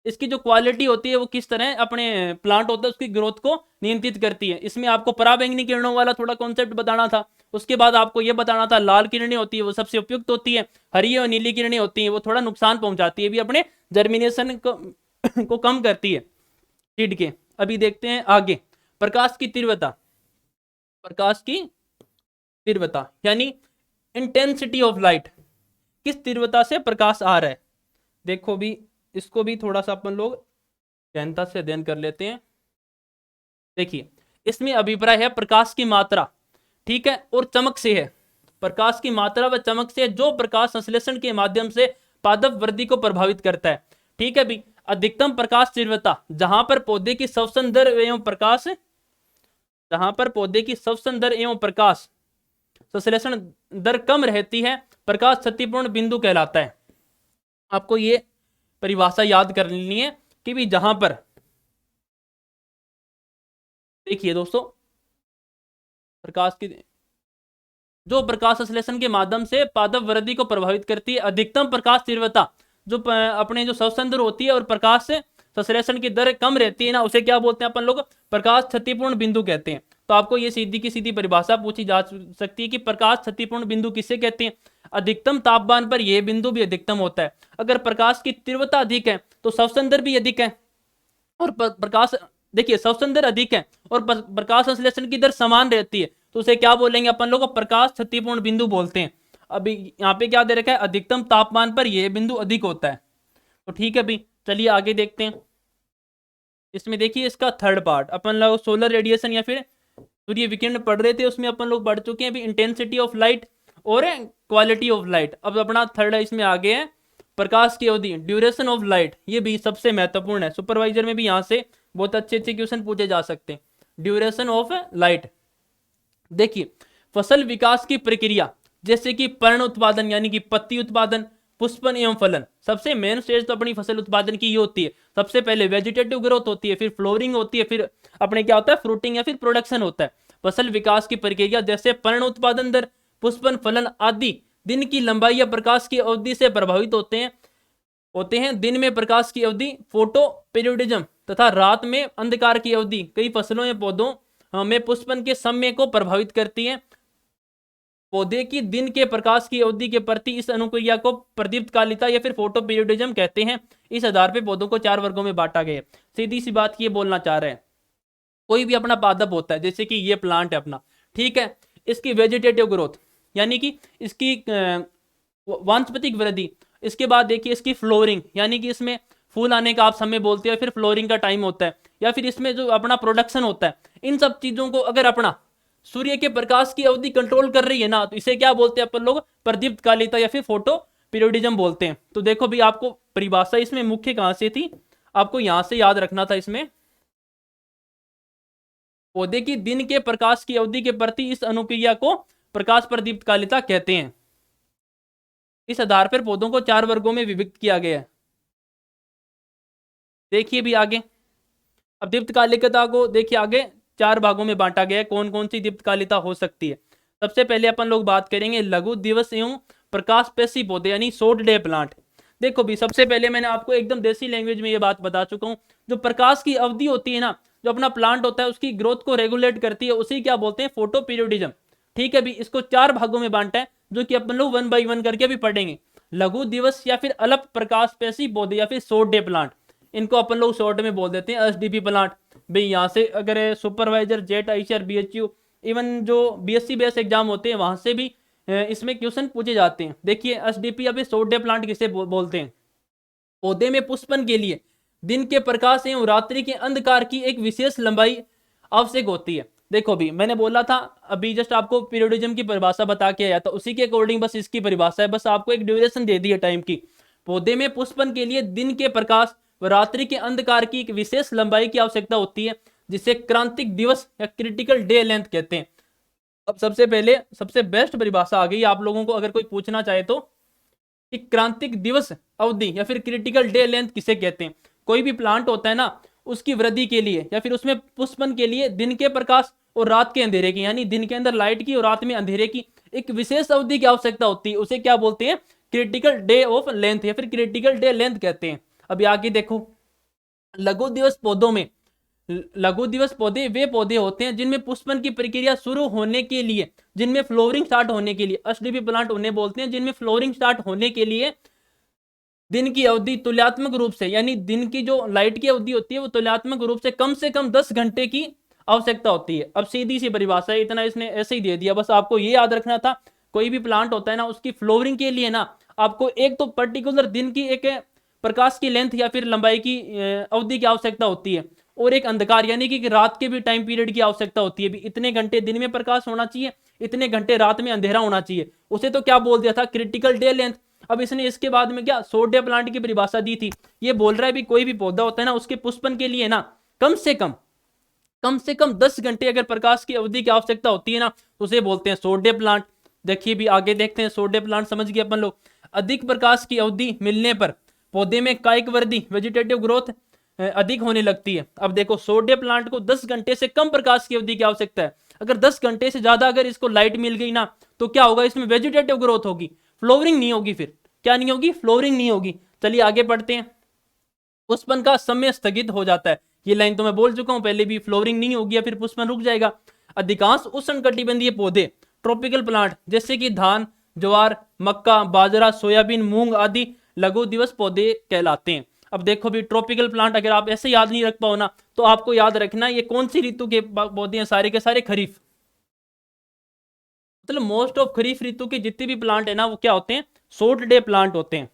इसकी जो क्वालिटी होती है वो किस तरह अपने प्लांट होता है उसकी ग्रोथ को नियंत्रित करती है। इसमें आपको पराबैंगनी किरणों वाला थोड़ा कॉन्सेप्ट बताना था। उसके बाद आपको यह बताना था लाल किरणें होती है वो सबसे उपयुक्त होती है, हरी और नीली किरणें होती हैं वो थोड़ा नुकसान पहुंचाती है, भी अपने जर्मिनेशन को कम करती है सीड के। अभी देखते हैं आगे, प्रकाश की तीव्रता। प्रकाश की तीव्रता यानी इंटेंसिटी ऑफ लाइट, किस तीव्रता से प्रकाश आ रहा है। देखो भी इसको भी थोड़ा सा अपन लोग गहनता से अध्ययन कर लेते हैं। देखिए इसमें अभिप्राय है प्रकाश की मात्रा, ठीक है, और चमक से है। प्रकाश की मात्रा व चमक से जो प्रकाश संश्लेषण के माध्यम से पादप वृद्धि को प्रभावित करता है, ठीक है भी। अधिकतम प्रकाश तीव्रता जहां पर पौधे की श्वसन दर एवं प्रकाश, जहां पर पौधे की श्वसन दर एवं प्रकाश संश्लेषण दर कम रहती है, प्रकाश क्षतिपूर्ण बिंदु कहलाता है। आपको ये परिभाषा याद कर लेनी है कि भी जहां पर, देखिए दोस्तों, प्रकाश की जो प्रकाश संश्लेषण के माध्यम से पादप वृद्धि को प्रभावित करती है, अधिकतम प्रकाश तीव्रता जो अपने जो श्वसन दर होती है और प्रकाश से संश्लेषण की दर कम रहती है ना, उसे क्या बोलते हैं अपन लोग, प्रकाश क्षतिपूर्ण बिंदु कहते हैं। तो आपको ये सीधी की सीधी परिभाषा पूछी जा सकती है कि प्रकाश क्षतिपूर्ण बिंदु किसे कहते हैं। अधिकतम तापमान पर यह बिंदु भी अधिकतम होता है। अगर प्रकाश की तीव्रता अधिक है तो श्वसन दर भी अधिक है, और प्रकाश, देखिए श्वसन दर अधिक है और प्रकाश संश्लेषण की दर समान रहती है, तो उसे क्या बोलेंगे अपन लोग, प्रकाश क्षतिपूर्ण बिंदु बोलते हैं। अभी यहाँ पे क्या दे रखा है, अधिकतम तापमान पर यह बिंदु अधिक होता है। तो ठीक है भाई, चलिए आगे देखते हैं। इसमें देखिए इसका थर्ड पार्ट, अपन लोग सोलर रेडिएशन या फिर सूर्य विकिरण पढ़ रहे थे, उसमें अपन लोग बढ़ चुके हैं अभी इंटेंसिटी ऑफ लाइट और क्वालिटी ऑफ लाइट। अब अपना थर्ड इसमें आगे है प्रकाश की अवधि, ड्यूरेशन ऑफ लाइट, ये भी सबसे महत्वपूर्ण है। सुपरवाइजर में भी यहाँ से बहुत अच्छे अच्छे क्वेश्चन पूछे जा सकते हैं। Duration of light. देखिए, फसल विकास की प्रक्रिया जैसे कि पर्ण उत्पादन यानी कि पत्ती उत्पादन, पुष्पन एवं फलन, सबसे मेन स्टेज तो अपनी फसल उत्पादन की ये होती है। सबसे पहले वेजिटेटिव ग्रोथ होती है, फिर फ्लोरिंग होती है, फिर अपने क्या होता है, फ्रूटिंग या फिर प्रोडक्शन होता है। फसल विकास की प्रक्रिया जैसे पर्ण उत्पादन दर, पुष्पन, फलन आदि दिन की लंबाई या प्रकाश की अवधि से प्रभावित होते हैं। दिन में प्रकाश की अवधि, फोटो पीरियोडिज्म, तथा रात में अंधकार की अवधि कई फसलों या पौधों में पुष्पन के समय को प्रभावित करती है। पौधे की दिन के प्रकाश की अवधि के प्रति इस अनुक्रिया को प्रदीप्तकालिता या फिर फोटो पीरियोडिज्म कहते हैं। इस आधार पर पौधों को 4 वर्गों में बांटा गया है। सीधी सी बात ये बोलना चाह रहे हैं, कोई भी अपना पादप होता है, जैसे कि ये प्लांट है अपना, ठीक है, इसकी वेजिटेटिव ग्रोथ यानी कि इसकी वानस्पतिक वृद्धि, इसके बाद देखिए इसकी फ्लोरिंग यानी कि इसमें फूल आने का आप समय बोलते हैं, फिर फ्लोरिंग का टाइम होता है, या फिर इसमें जो अपना प्रोडक्शन होता है, इन सब चीजों को अगर अपना सूर्य के प्रकाश की अवधि कंट्रोल कर रही है ना, तो इसे क्या बोलते हैं अपन लोग, प्रदीप्तकालिता या फिर फोटो पीरियोडिज्म बोलते हैं। तो देखो भी आपको परिभाषा इसमें मुख्य कहां से थी, आपको यहां से याद रखना था। इसमें पौधे की दिन के प्रकाश की अवधि के प्रति इस अनुक्रिया को प्रकाश प्रदीप्तकालिता कहते हैं। इस आधार पर पौधों को 4 वर्गों में विभक्त किया गया है। देखिए भी आगे, अब दीप्तकालिकता को देखिए आगे 4 भागों में बांटा गया है। कौन कौन सी दीप्तकालिता हो सकती है? सबसे पहले अपन लोग बात करेंगे लघु दिवस एवं प्रकाश पेशी पौधे यानी शॉर्ट डे प्लांट। देखो भी, सबसे पहले मैंने आपको एकदम देसी लैंग्वेज में ये बात बता चुका हूं, जो प्रकाश की अवधि होती है ना, जो अपना प्लांट होता है उसकी ग्रोथ को रेगुलेट करती है, उसी क्या बोलते हैं, फोटो पीरियोडिज्म। ठीक है भी, इसको 4 भागों में बांटा है, जो कि अपन लोग 1 बाई 1 करके भी पढ़ेंगे। लघु दिवस या फिर अल्प प्रकाश पेशी पौधे या फिर शॉर्ट डे प्लांट, इनको अपन लोग शॉर्ट में बोल देते हैं एसडीपी प्लांट। भाई यहाँ से अगर supervisor, jet, ICR, BHU, even जो बीएससी बेस एग्जाम होते हैं वहां से भी इसमें क्वेश्चन पूछे जाते हैं। देखिए एसडीपी या फिर शॉर्ट डे प्लांट किसे बोलते हैं? पौधे में पुष्पन के लिए दिन के प्रकाश एवं रात्रि के अंधकार की एक विशेष लंबाई आवश्यक होती है। देखो भी, मैंने बोला था अभी जस्ट आपको पीरियोडिज्म की परिभाषा बता के आया था, उसी के अकॉर्डिंग बस इसकी परिभाषा है, बस आपको एक ड्यूरेशन दे दी है टाइम की। पौधे में पुष्पन के लिए दिन के प्रकाश व रात्रि के अंधकार की एक विशेष लंबाई की आवश्यकता होती है, जिसे क्रांतिक दिवस या क्रिटिकल डे लेंथ कहते हैं। अब सबसे पहले सबसे बेस्ट परिभाषा आ गई आप लोगों को, अगर कोई पूछना चाहे तो, कि क्रांतिक दिवस अवधि या फिर क्रिटिकल डे लेंथ किसे कहते हैं? कोई भी प्लांट होता है ना, उसकी वृद्धि के लिए या फिर उसमें पुष्पन के लिए दिन के प्रकाश और रात के अंधेरे की, यानी दिन के अंदर लाइट की और रात में अंधेरे की एक विशेष अवधि की आवश्यकता होती है, उसे क्या बोलते हैं? क्रिटिकल डे ऑफ लेंथ या फिर क्रिटिकल डे लेंथ कहते हैं। अभी आगे देखो, लघु दिवस पौधों में, लघु दिवस पौधे वे पौधे होते हैं जिनमें पुष्पन की प्रक्रिया शुरू होने के लिए, जिनमें फ्लोरिंग स्टार्ट होने के लिए, एसडीपी प्लांट उन्हें बोलते हैं जिनमें फ्लोरिंग स्टार्ट होने के लिए दिन की अवधि तुलनात्मक रूप से, यानी दिन की जो लाइट की अवधि होती है वो तुलनात्मक रूप से कम 10 घंटे की आवश्यकता होती है। अब सीधी सी परिभाषा है, इतना इसने ऐसे ही दे दिया, बस आपको ये याद रखना था। कोई भी प्लांट होता है ना, उसकी फ्लोरिंग के लिए ना आपको एक तो पर्टिकुलर दिन की एक प्रकाश की लेंथ या फिर लंबाई की अवधि की आवश्यकता होती है, और एक अंधकार यानी कि रात के भी टाइम पीरियड की आवश्यकता होती है। भी इतने घंटे दिन में प्रकाश होना चाहिए, इतने घंटे रात में अंधेरा होना चाहिए, उसे तो क्या बोल दिया था? Critical day length. अब इसने इसके बाद में क्या शॉर्ट डे प्लांट की परिभाषा दी थी। ये बोल रहा है भी कोई भी पौधा होता है ना, उसके पुष्पन के लिए ना कम से कम 10 घंटे अगर प्रकाश की अवधि की आवश्यकता होती है ना, तो उसे बोलते हैं शॉर्ट डे प्लांट। देखिए भी आगे देखते हैं, शॉर्ट डे प्लांट समझ गए अपन लोग। अधिक प्रकाश की अवधि मिलने पर पौधे में कायिक वृद्धि, वेजिटेटिव ग्रोथ अधिक होने लगती है। अब देखो, शॉर्ट डे प्लांट को 10 घंटे से कम प्रकाश की अवधि की आवश्यकता है। अगर 10 घंटे से ज्यादा अगर इसको लाइट मिल गई ना, तो क्या होगा? इसमें वेजिटेटिव ग्रोथ होगी, फ्लोरिंग नहीं होगी। फिर क्या नहीं होगी? फ्लोरिंग नहीं होगी। चलिए आगे पढ़ते हैं। पुष्पन का समय स्थगित हो जाता है, ये लाइन तो मैं बोल चुका हूं पहले भी, फ्लोरिंग नहीं होगी या फिर पुष्पन रुक जाएगा। अधिकांश उष्णकटिबंधीय पौधे, ट्रॉपिकल प्लांट जैसे कि धान, ज्वार, मक्का, बाजरा, सोयाबीन, मूंग आदि लघु दिवस पौधे कहलाते हैं। अब देखो भी, ट्रॉपिकल प्लांट अगर आप ऐसे याद नहीं रख पाओ ना, तो आपको याद रखना ये कौन सी ऋतु के पौधे हैं? सारे के सारे खरीफ, मतलब मोस्ट ऑफ खरीफ ऋतु के जितने भी प्लांट है ना, वो क्या होते हैं? शॉर्ट डे प्लांट होते हैं।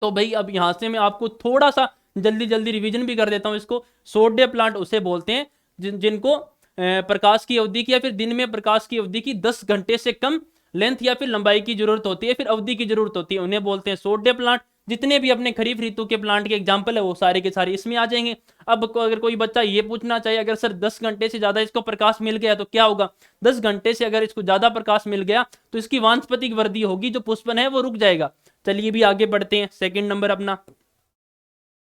तो भाई अब यहां से मैं आपको थोड़ा सा जल्दी रिवीजन भी कर देता हूं इसको। शॉर्ट डे प्लांट उसे बोलते हैं जिनको प्रकाश की अवधि की या फिर दिन में प्रकाश की अवधि की 10 घंटे से कम लेंथ या फिर लंबाई की जरूरत होती है, फिर अवधि की जरूरत होती है, उन्हें बोलते हैं शॉर्ट डे प्लांट। जितने भी अपने खरीफ ऋतु के प्लांट के एग्जाम्पल है वो सारे के सारे इसमें आ जाएंगे। अब अगर कोई बच्चा ये पूछना चाहिए अगर सर 10 घंटे से ज्यादा इसको प्रकाश मिल गया तो क्या होगा, 10 घंटे से अगर इसको ज्यादा प्रकाश मिल गया तो इसकी वानस्पतिक वृद्धि होगी, जो पुष्पन है वो रुक जाएगा। चलिए भी आगे बढ़ते हैं। सेकंड नंबर अपना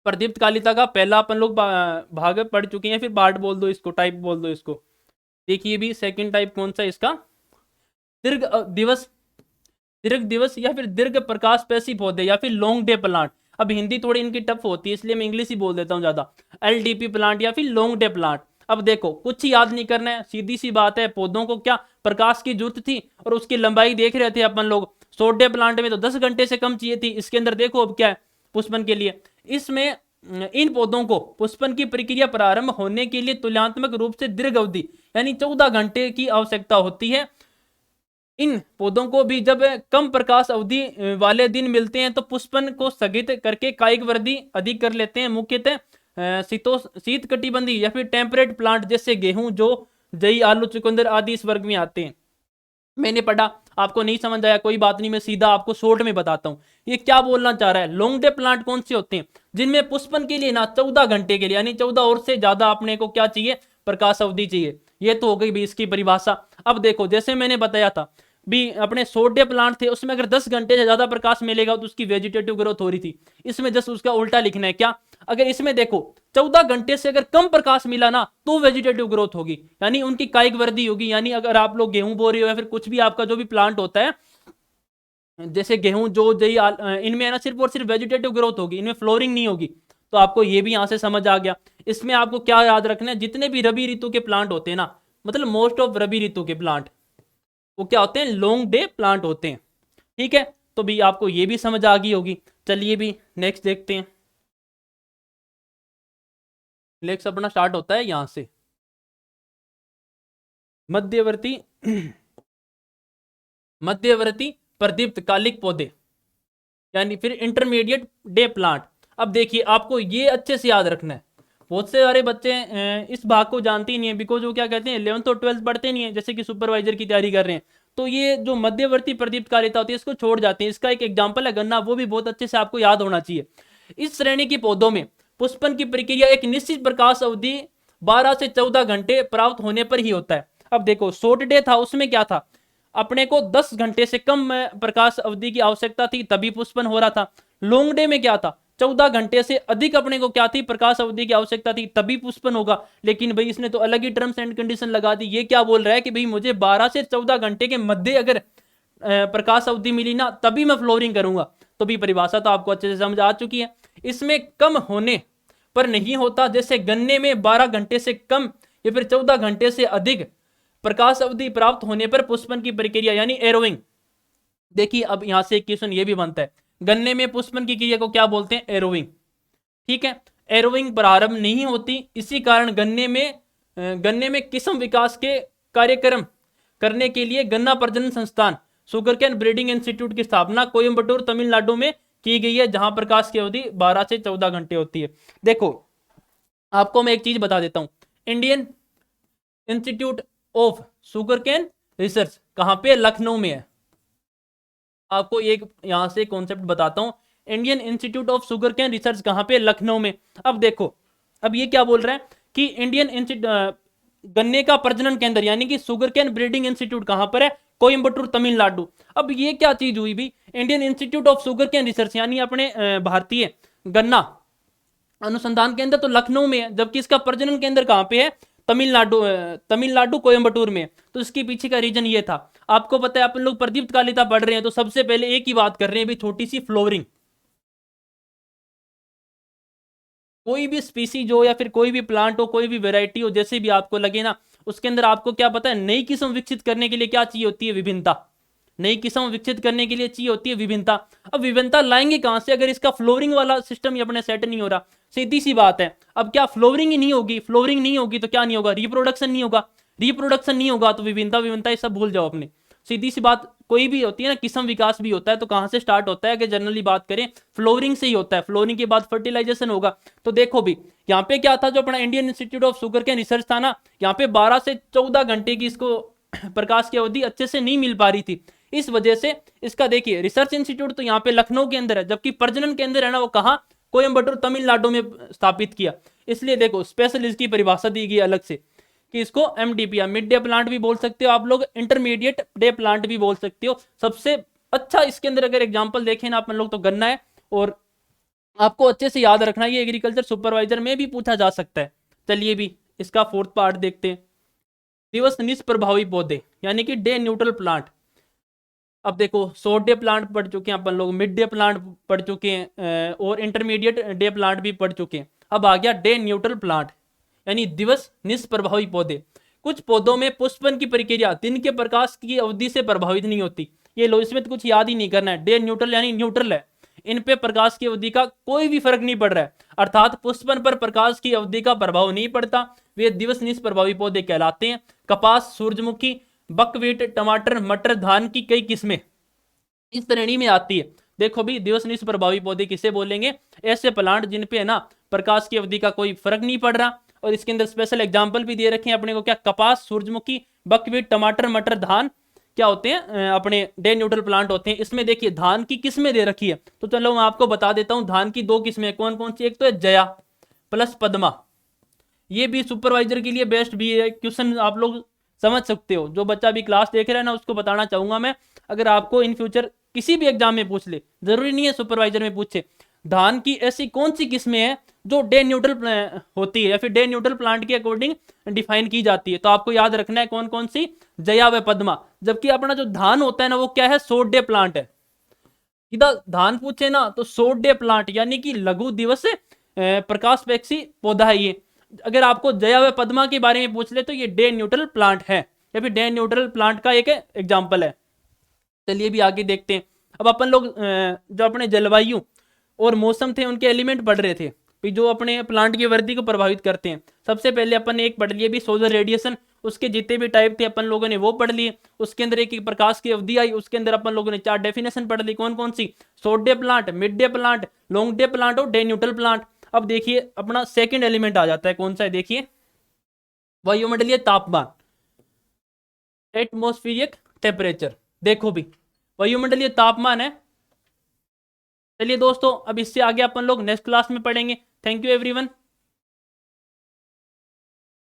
प्रदीप्त कालिता का पहला अपन लोग भाग पढ़ चुके हैं, फिर पार्ट बोल दो इसको, टाइप बोल दो इसको। देखिए भी सेकंड टाइप कौन सा इसका, दीर्घ दिवस, दीर्घ दिवस या फिर दीर्घ प्रकाश पेशी पौधे या फिर लॉन्ग डे प्लांट। अब हिंदी थोड़ी इनकी टफ होती है इसलिए मैं इंग्लिश ही बोल देता हूँ ज्यादा, LDP प्लांट या फिर लॉन्ग डे प्लांट। अब देखो कुछ ही याद नहीं करना है, सीधी सी बात है, पौधों को क्या प्रकाश की जरूरत थी और उसकी लंबाई देख रहे थे अपन लोग। शॉर्ट डे प्लांट में तो 10 घंटे से कम चाहिए थी, इसके अंदर देखो अब क्या है पुष्पन के लिए। इसमें इन पौधों को पुष्पन की प्रक्रिया प्रारंभ होने के लिए तुलनात्मक रूप से दीर्घ अवधि यानी 14 घंटे की आवश्यकता होती है। इन पौधों को भी जब कम प्रकाश अवधि वाले दिन मिलते हैं तो पुष्पन को स्थगित करके कायिक वृद्धि अधिक कर लेते हैं। मुख्यतः शीत कटिबंधी या फिर टेम्परेट प्लांट जैसे गेहूं, जो जई, आलू, चुकंदर आदि इस वर्ग में आते हैं। मैंने पढ़ा, आपको नहीं समझ आया कोई बात नहीं, मैं सीधा आपको शॉर्ट में बताता हूं ये क्या बोलना चाह रहा है। लॉन्ग डे प्लांट कौन से होते हैं, जिनमें पुष्पन के लिए ना 14 घंटे के लिए यानी 14 और से ज्यादा अपने को क्या चाहिए, प्रकाश अवधि चाहिए। ये तो हो गई भी इसकी परिभाषा। अब देखो जैसे मैंने बताया था भी अपने शॉर्ट डे प्लांट थे उसमें अगर 10 घंटे से ज्यादा प्रकाश मिलेगा तो उसकी वेजिटेटिव ग्रोथ हो रही थी। इसमें जस्ट उसका उल्टा लिखना है क्या, अगर इसमें देखो 14 घंटे से अगर कम प्रकाश मिला ना तो वेजिटेटिव ग्रोथ होगी यानी उनकी कायिक वृद्धि होगी। यानी अगर आप लोग गेहूं बो रहे हो या फिर कुछ भी आपका जो भी प्लांट होता है जैसे गेहूं, जो जई, इनमें है ना सिर्फ और सिर्फ वेजिटेटिव ग्रोथ होगी, इनमें फ्लोरिंग नहीं होगी। तो आपको ये भी यहां से समझ आ गया। इसमें आपको क्या याद रखना है, जितने भी रबी ऋतु के प्लांट होते हैं ना, मतलब मोस्ट ऑफ रबी ऋतु के प्लांट वो क्या होते हैं, लॉन्ग डे प्लांट होते हैं। ठीक है, तो भी आपको ये भी समझ आ गई होगी। चलिए भी नेक्स्ट देखते हैं। नेक्स्ट अपना स्टार्ट होता है यहां से, मध्यवर्ती मध्यवर्ती प्रदीप्त कालिक पौधे यानी फिर इंटरमीडिएट डे प्लांट। अब देखिए आपको ये अच्छे से याद रखना है, बहुत से सारे बच्चे इस भाग को जानते ही नहीं है, बिकॉज वो क्या कहते हैं 11th और 12th पढ़ते नहीं है, जैसे कि सुपरवाइजर की तैयारी कर रहे हैं, तो ये जो मध्यवर्ती प्रदीप्त कालिता होती है इसको छोड़ जाते हैं। इसका एक एग्जाम्पल है गन्ना, वो भी बहुत अच्छे से आपको याद होना चाहिए। इस श्रेणी के पौधों में पुष्पन की प्रक्रिया एक निश्चित प्रकाश अवधि 12 से 14 घंटे प्राप्त होने पर ही होता है। अब देखो शॉर्ट डे था उसमें क्या था, अपने को 10 घंटे से कम प्रकाश अवधि की आवश्यकता थी तभी पुष्पन हो रहा था। लॉन्ग डे में क्या था, 14 घंटे से अधिक अपने को क्या थी, प्रकाश अवधि की आवश्यकता थी तभी पुष्पन होगा। लेकिन भाई इसने तो अलग ही टर्म्स एंड कंडीशन लगा दी। ये क्या बोल रहा है कि भाई मुझे 12 से 14 घंटे के मध्य अगर प्रकाश अवधि मिली ना तभी मैं फ्लोरिंग करूंगा। तो भी परिभाषा तो आपको अच्छे से समझ आ चुकी है। इसमें कम होने पर नहीं होता, जैसे गन्ने में 12 घंटे से कम या फिर 14 घंटे से अधिक प्रकाश अवधि प्राप्त होने पर पुष्पन की प्रक्रिया यानी एरोइंग। देखिए अब यहां से एक क्वेश्चन ये भी बनता है, गन्ने में पुष्पन की क्रिया को क्या बोलते हैं, एरोइंग। ठीक है, एरोइंग प्रारंभ नहीं होती, इसी कारण गन्ने में किस्म विकास के कार्यक्रम करने के लिए गन्ना प्रजनन संस्थान शुगर कैन ब्रीडिंग इंस्टीट्यूट की स्थापना कोयम्बटूर तमिलनाडु में की गई है, जहां प्रकाश की अवधि 12 से 14 घंटे होती है। देखो आपको मैं एक चीज बता देता हूं, Indian institute of sugar cane research कहां पे, लखनऊ में है। आपको एक यहां से कॉन्सेप्ट बताता हूं, Indian institute of sugar cane research कहां पे, लखनऊ में। अब देखो अब ये क्या बोल रहा है कि इंडियन इंस्टीट्यूट गन्ने का प्रजनन केंद्र यानी कि शुगर कैन ब्रीडिंग इंस्टीट्यूट कहां पर है, कोयम्बटूर तमिलनाडु। अब ये क्या चीज हुई भी, Indian institute of sugar cane research यानी अपने भारतीय गन्ना अनुसंधान केंद्र तो लखनऊ में है, जबकि इसका प्रजनन केंद्र कहां पे है, तमिलनाडु कोयम्बटूर में। तो इसके पीछे का रीजन ये था। आपको पता है अपन लोग प्रदीप्त कालिता पढ़ रहे हैं तो सबसे पहले एक ही बात कर रहे हैं भी, छोटी सी फ्लोरिंग। कोई भी स्पीसीज हो या फिर कोई भी प्लांट हो, कोई भी वेराइटी हो, जैसे भी आपको लगे ना, उसके अंदर आपको क्या पता है, नई किस्म विकसित करने के लिए क्या चाहिए होती है, विभिन्नता। नई किस्म विकसित करने के लिए चाहिए होती है विभिन्नता। अब विभिन्नता लाएंगे कहां से, अगर इसका फ्लोरिंग वाला सिस्टम ही अपने सेट नहीं हो रहा। सीधी सी बात है, अब क्या फ्लोरिंग ही नहीं होगी, फ्लोरिंग नहीं होगी तो क्या नहीं होगा, रिप्रोडक्शन नहीं होगा, रिप्रोडक्शन नहीं होगा तो विभिन्नता ये सब भूल जाओ अपने। सीधी सी बात, कोई भी होती है ना किस्म विकास भी होता है तो कहां से स्टार्ट होता है, अगर जनरली बात करें फ्लोरिंग से ही होता है। फ्लोरिंग के बाद फर्टिलाइजेशन होगा। तो देखो भी यहाँ पे क्या था, जो अपना Indian institute of sugar cane research था ना, यहाँ पे 12 से 14 घंटे की इसको प्रकाश की अवधि अच्छे से नहीं मिल पा रही थी। इस वजह से इसका देखिए रिसर्च इंस्टीट्यूट तो यहाँ पे लखनऊ के अंदर है, जबकि प्रजनन केंद्र है ना वो कहाँ, कोयम्बटूर तमिलनाडु में स्थापित किया। इसलिए देखो स्पेशल इसकी परिभाषा दी गई अलग से कि इसको एमडीपी या मिड डे प्लांट भी बोल सकते हो आप लोग, इंटरमीडिएट डे प्लांट भी बोल सकते हो। सबसे अच्छा इसके अंदर अगर एग्जांपल देखें ना अपन लोग तो गन्ना है, और आपको अच्छे से याद रखना ये एग्रीकल्चर सुपरवाइजर में भी पूछा जा सकता है। चलिए भी इसका फोर्थ पार्ट देखते हैं, दिवस निष्प्रभावी पौधे यानी कि डे न्यूट्रल प्लांट। अब देखो शॉर्ट डे प्लांट पढ़ चुके हैं अपन लोग, मिड डे प्लांट पढ़ चुके हैं और इंटरमीडिएट डे प्लांट भी पढ़ चुके हैं। अब आ गया डे न्यूट्रल प्लांट यानी दिवस निष्प्रभावी पौधे। कुछ पौधों में पुष्पन की प्रक्रिया दिन के प्रकाश की अवधि से प्रभावित नहीं होती। ये लो, इसमें तो कुछ याद ही नहीं करना है, डे न्यूट्रल यानी न्यूट्रल है, इन पे प्रकाश की अवधि का कोई भी फर्क नहीं पड़ रहा है, अर्थात पुष्पन पर प्रकाश की अवधि का प्रभाव नहीं पड़ता, वे दिवस निष्प्रभावी पौधे कहलाते हैं। कपास, सूरजमुखी, बकव्हीट, टमाटर, मटर, धान की कई किस्में इस श्रेणी में आती है। देखो भी दिवस निष्प्रभावी पौधे किसे बोलेंगे, ऐसे प्लांट जिन पे है ना प्रकाश की अवधि का कोई फर्क नहीं पड़ रहा। और इसके अंदर स्पेशल एग्जांपल भी दे रखे हैं अपने को, क्या कपास, सूरजमुखी, बकव्हीट, टमाटर, मटर, धान क्या होते हैं, अपने डे न्यूट्रल प्लांट होते हैं। इसमें देखिए धान की किस्में दे रखी है, तो चलो मैं आपको बता देता हूं धान की दो किस्में कौन कौन सी। एक तो है जया प्लस पद्मा, ये भी सुपरवाइजर के लिए बेस्ट भी है, क्वेश्चन आप लोग समझ सकते हो। जो बच्चा भी क्लास देख रहा है ना उसको बताना चाहूंगा मैं, अगर आपको इन फ्यूचर किसी भी एग्जाम में पूछ ले, जरूरी नहीं है सुपरवाइजर में पूछे, धान की ऐसी कौन सी किस्में हैं जो डे न्यूट्रल होती है या फिर डे न्यूट्रल प्लांट के अकॉर्डिंग डिफाइन की जाती है, तो आपको याद रखना है कौन कौन सी, जया व पद्मा। जबकि अपना जो धान होता है ना वो क्या है, शॉर्ट डे प्लांट है। इधर धान पूछे ना तो शॉर्ट डे प्लांट यानी कि लघु दिवस प्रकाशपेक्षी पौधा है ये। अगर आपको जया व पद्मा के बारे में पूछ ले तो ये डे न्यूट्रल प्लांट है या फिर डे न्यूट्रल प्लांट का एक एग्जाम्पल है। चलिए भी आगे देखते हैं। अब अपन लोग जो अपने जलवायु और मौसम थे उनके एलिमेंट पढ़ रहे थे जो अपने प्लांट की वृद्धि को प्रभावित करते हैं। सबसे पहले अपन ने एक पढ़ लिया भी सोलर रेडिएशन, उसके जितने भी टाइप थे अपन लोगों ने वो पढ़ लिए। उसके अंदर एक प्रकाश की अवधि आई, उसके अंदर अपन लोगों ने 4 डेफिनेशन पढ़ ली, कौन कौन सी, short day plant, mid day plant, long day plant और डे न्यूट्रल प्लांट। अब देखिए अपना सेकेंड एलिमेंट आ जाता है, कौन सा है देखिए, वायुमंडलीय तापमान, एटमोस्फियरिक टेम्परेचर। देखो भी वायुमंडलीय तापमान है। चलिए दोस्तों अब इससे आगे अपन लोग नेक्स्ट क्लास में पढ़ेंगे। Thank you everyone.